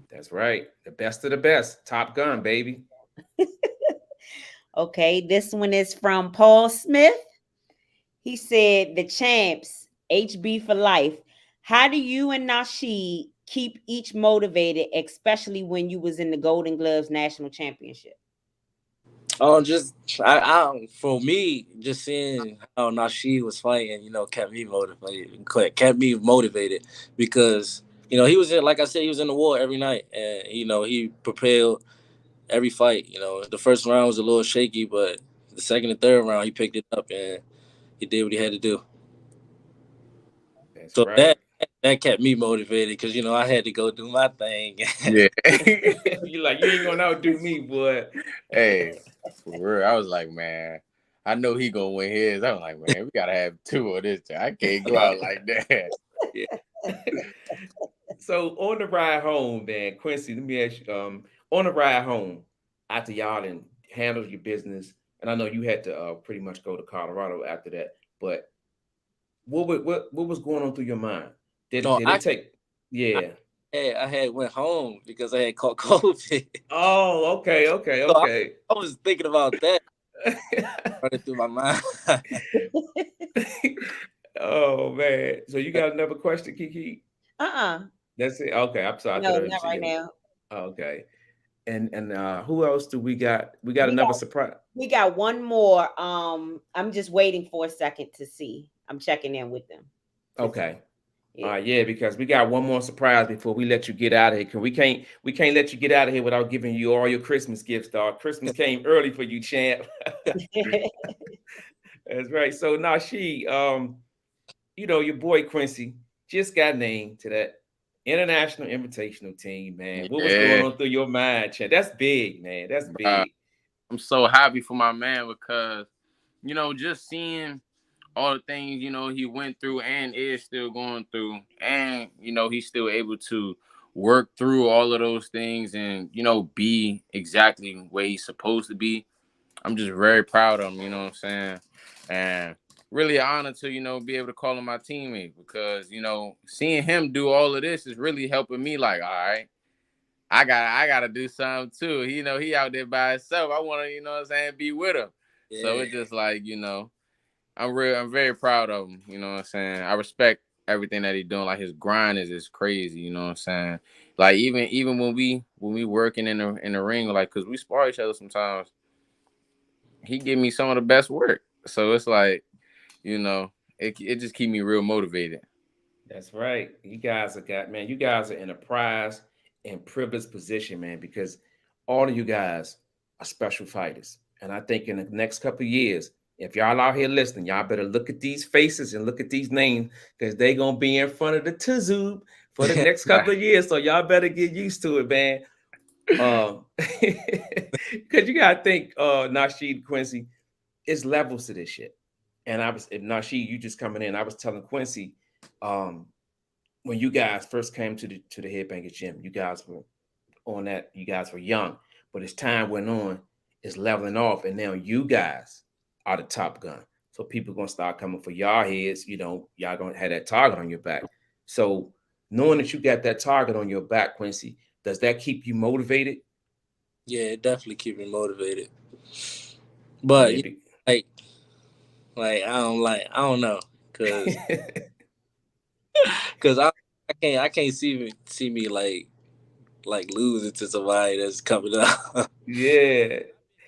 That's right. The best of the best. Top Gun, baby. Okay, this one is from Paul Smith. He said, the champs, HB for life. How do you and Nasheed keep each motivated, especially when you was in the Golden Gloves National Championship? Oh, for me, just seeing how Nasheed was fighting, you know, kept me motivated because, you know, he was in, like I said, he was in the war every night, and you know, he prepared every fight. You know, the first round was a little shaky, but the second and third round, he picked it up and he did what he had to do. That's So right. that kept me motivated because, you know, I had to go do my thing. Yeah. You ain't gonna outdo me, boy. Hey, for real, I was like, man, I know he gonna win his. I was like, man, we gotta have 2 of this. I can't go out like that. Yeah. So on the ride home, man, Quincy, let me ask you, on the ride home, after y'all and handled your business, and I know you had to pretty much go to Colorado after that, but what was going on through your mind? Did it take? Yeah. I had went home because I had caught COVID. Oh, okay. So I was thinking about that running through my mind. Oh man. So you got another question, Kiki? That's it. Okay, I'm sorry. No, not right now. Okay. And who else do we got? We got another surprise. We got one more. I'm just waiting for a second to see. I'm checking in with them. Okay. Yeah, because we got one more surprise before we let you get out of here. Cause we can't let you get out of here without giving you all your Christmas gifts, dog. Christmas came early for you, champ. That's right. So Nasheed, you know, your boy Quincy just got named to that international invitational team, man. What was going on through your mind, champ? That's big, man. That's big. I'm so happy for my man because, you know, just seeing all the things, you know, he went through and is still going through, and, you know, he's still able to work through all of those things and, you know, be exactly where he's supposed to be. I'm just very proud of him, you know what I'm saying? And really an honor to, you know, be able to call him my teammate because, you know, seeing him do all of this is really helping me like, all right, I gotta do something too. You know, he out there by himself. I want to, you know what I'm saying, be with him. Yeah. So it's just like, you know, I'm very proud of him. You know what I'm saying? I respect everything that he doing. Like his grind is just crazy. You know what I'm saying? Like even when we working in the ring, like because we spar each other sometimes, he give me some of the best work. So it's like, you know, it just keep me real motivated. That's right. You guys are got man. You guys are in a prize and privileged position, man, because all of you guys are special fighters. And I think in the next couple of years, if y'all out here listening, y'all better look at these faces and look at these names because they gonna be in front of the Tizoob for the next couple of years. So y'all better get used to it, man. Because you gotta think, Nasheed, Quincy, it's levels to this shit. And I was, if Nasheed, you just coming in, I was telling Quincy, um, when you guys first came to the Headbangers Gym, you guys were on that, you guys were young, but as time went on, it's leveling off, and now you guys are the top gun. So people gonna start coming for y'all heads, you know, y'all gonna have that target on your back. So knowing that you got that target on your back, Quincy, does that keep you motivated? Yeah, it definitely keep me motivated. But Yeah. like I don't know, cause I can't see me like losing to somebody that's coming up. Yeah.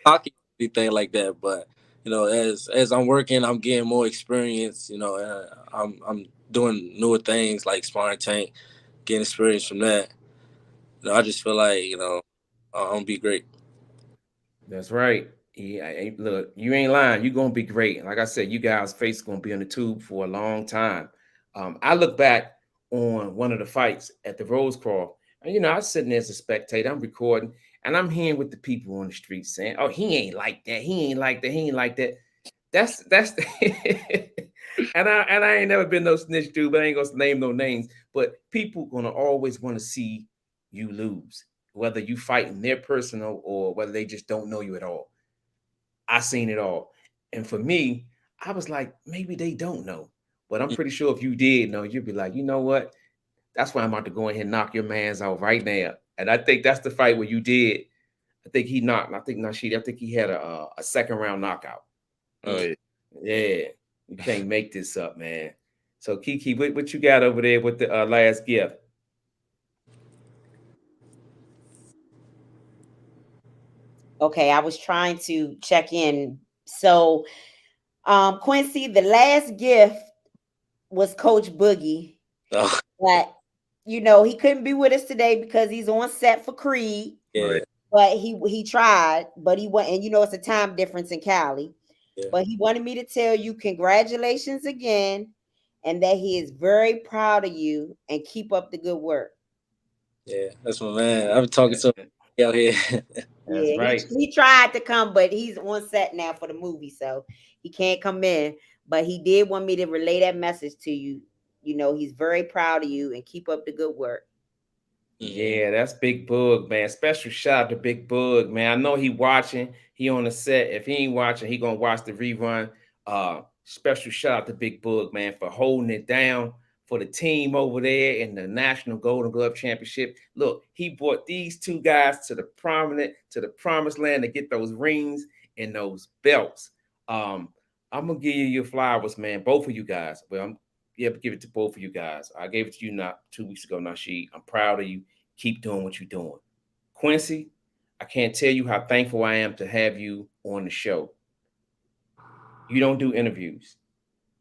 Talking anything like that, but you know, as I'm working, I'm getting more experience. You know, and I'm doing newer things like sparring tank, getting experience from that. You know, I just feel like I'm gonna be great. That's right. Yeah, look, you ain't lying. You're gonna be great. And like I said, you guys' face gonna be on the tube for a long time. I look back on one of the fights at the Rosecroft, and I was sitting there as a spectator. I'm recording, and I'm hearing what the people on the street saying. Oh, he ain't like that. He ain't like that. He ain't like that. That's and I ain't never been no snitch dude, but I ain't gonna name no names. But people gonna always want to see you lose, whether you fighting their personal or whether they just don't know you at all. I seen it all. And for me, I was like, maybe they don't know. But I'm pretty sure if you did know, you'd be like, you know what? That's why I'm about to go in here and knock your man's out right now. And I think that's the fight where you did. I think he knocked. I think Nasheed. I think he had a second round knockout. Oh yeah. Yeah, you can't make this up, man. So Kiki, what you got over there with the last gift? Okay, I was trying to check in. So, Quincy, the last gift was Coach Boogie, Oh, but he couldn't be with us today because he's on set for Creed. yeah, But he tried, but he went, and it's a time difference in Cali. yeah, But he wanted me to tell you congratulations again, and that he is very proud of you and keep up the good work. yeah. That's my man. I've been talking to him out here. That's Yeah, right. he tried to come, but he's on set now for the movie, so he can't come in. But he did want me to relay that message to you. He's very proud of you and keep up the good work. Yeah, that's Big Bug, man. Special shout out to Big Bug, man. I know he watching. He on the set. If he ain't watching, he gonna watch the rerun. Special shout out to Big Bug, man, for holding it down for the team over there in the National Golden Glove Championship. Look, he brought these two guys to the promised land to get those rings and those belts. I'm gonna give you your flowers, man. Both of you guys. Well, give it to both of you guys. I gave it to you not 2 weeks ago, Nasheed. I'm proud of you. Keep doing what you're doing. Quincy, I can't tell you how thankful I am to have you on the show. You don't do interviews,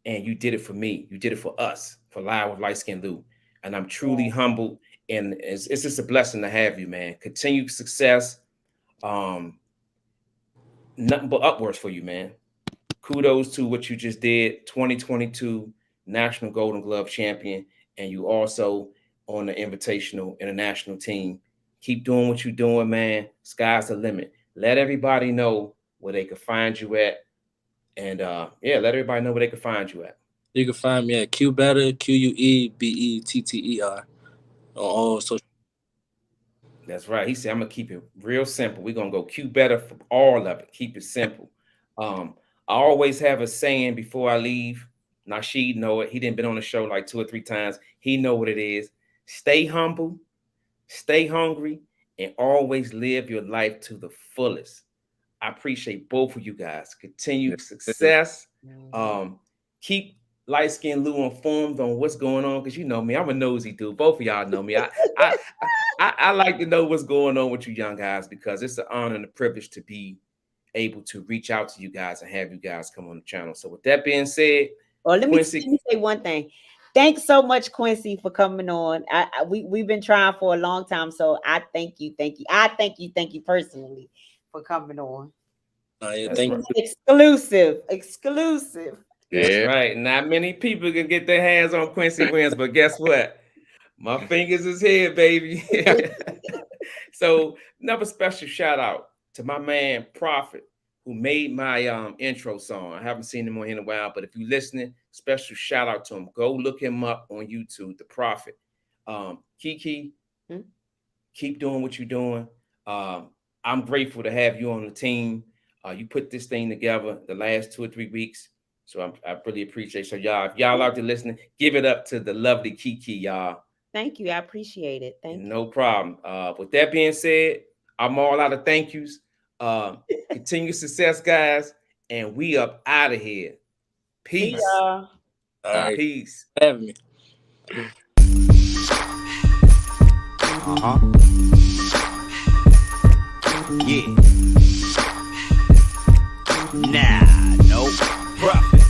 and you did it for me. You did it for us, for Live with Liteskin Lou. And I'm truly humbled, and it's just a blessing to have you, man. Continued success. Um, Nothing but upwards for you, man. Kudos to what you just did. 2022 National Golden Glove champion, and you also on the Invitational International team. Keep doing what you're doing, man. Sky's the limit. Let everybody know where they can find you at, and let everybody know where they can find you at. You can find me at QBetter, QUEBETTER on all social. That's right. He said, I'm gonna keep it real simple. We're gonna go Q better for all of it. Keep it simple. I always have a saying before I leave. Nasheed know it. He didn't been on the show like 2 or 3 times. He know what it is. Stay humble, stay hungry, and always live your life to the fullest. I appreciate both of you guys. Continued success. Um, keep Liteskin Lou informed on what's going on, because you know me, I'm a nosy dude. Both of y'all know me. I like to know what's going on with you young guys, because it's an honor and a privilege to be able to reach out to you guys and have you guys come on the channel. So with that being said, well, let me Quincy, say one thing. Thanks so much, Quincy, for coming on. We've been trying for a long time, so I thank you. I thank you personally for coming on. Thank you. Exclusive. That's right. Not many people can get their hands on Quincy wins, but guess what? My fingers is here, baby. So another special shout out to my man Prophet, who made my intro song. I haven't seen him on here in a while, but if you're listening, special shout out to him. Go look him up on YouTube, The Prophet. Kiki, keep doing what you're doing. I'm grateful to have you on the team. You put this thing together the last 2 or 3 weeks. So I really appreciate it. So y'all, if y'all out there listening, give it up to the lovely Kiki, y'all. Thank you. I appreciate it. Thank you. No problem. With that being said, I'm all out of thank yous. Continued success, guys. And we up out of here. Peace. All right. Peace. Having me. Yeah. Nah, no profit.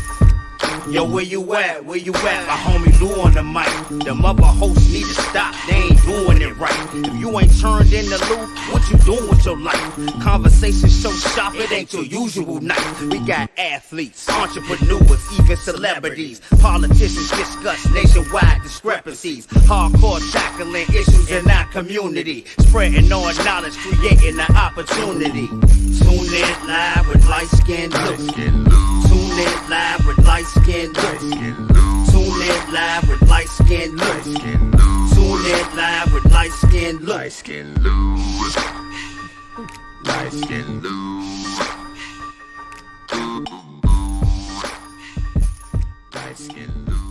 Yo, where you at? Where you at? My homie Lou on the mic. Them other hosts need to stop. They ain't doing it right. If you ain't turned in the Lou, what you doing with your life? Conversation so sharp, it ain't your usual night. We got athletes, entrepreneurs, even celebrities. Politicians discuss nationwide discrepancies. Hardcore tackling issues in our community. Spreading on knowledge, creating an opportunity. Tune in live with Liteskin Lou. Tune in live with Liteskin Lou. Tune in live with Liteskin Lou. Tune in live with Liteskin Lou. Liteskin Lou. Liteskin Lou. Liteskin Lou.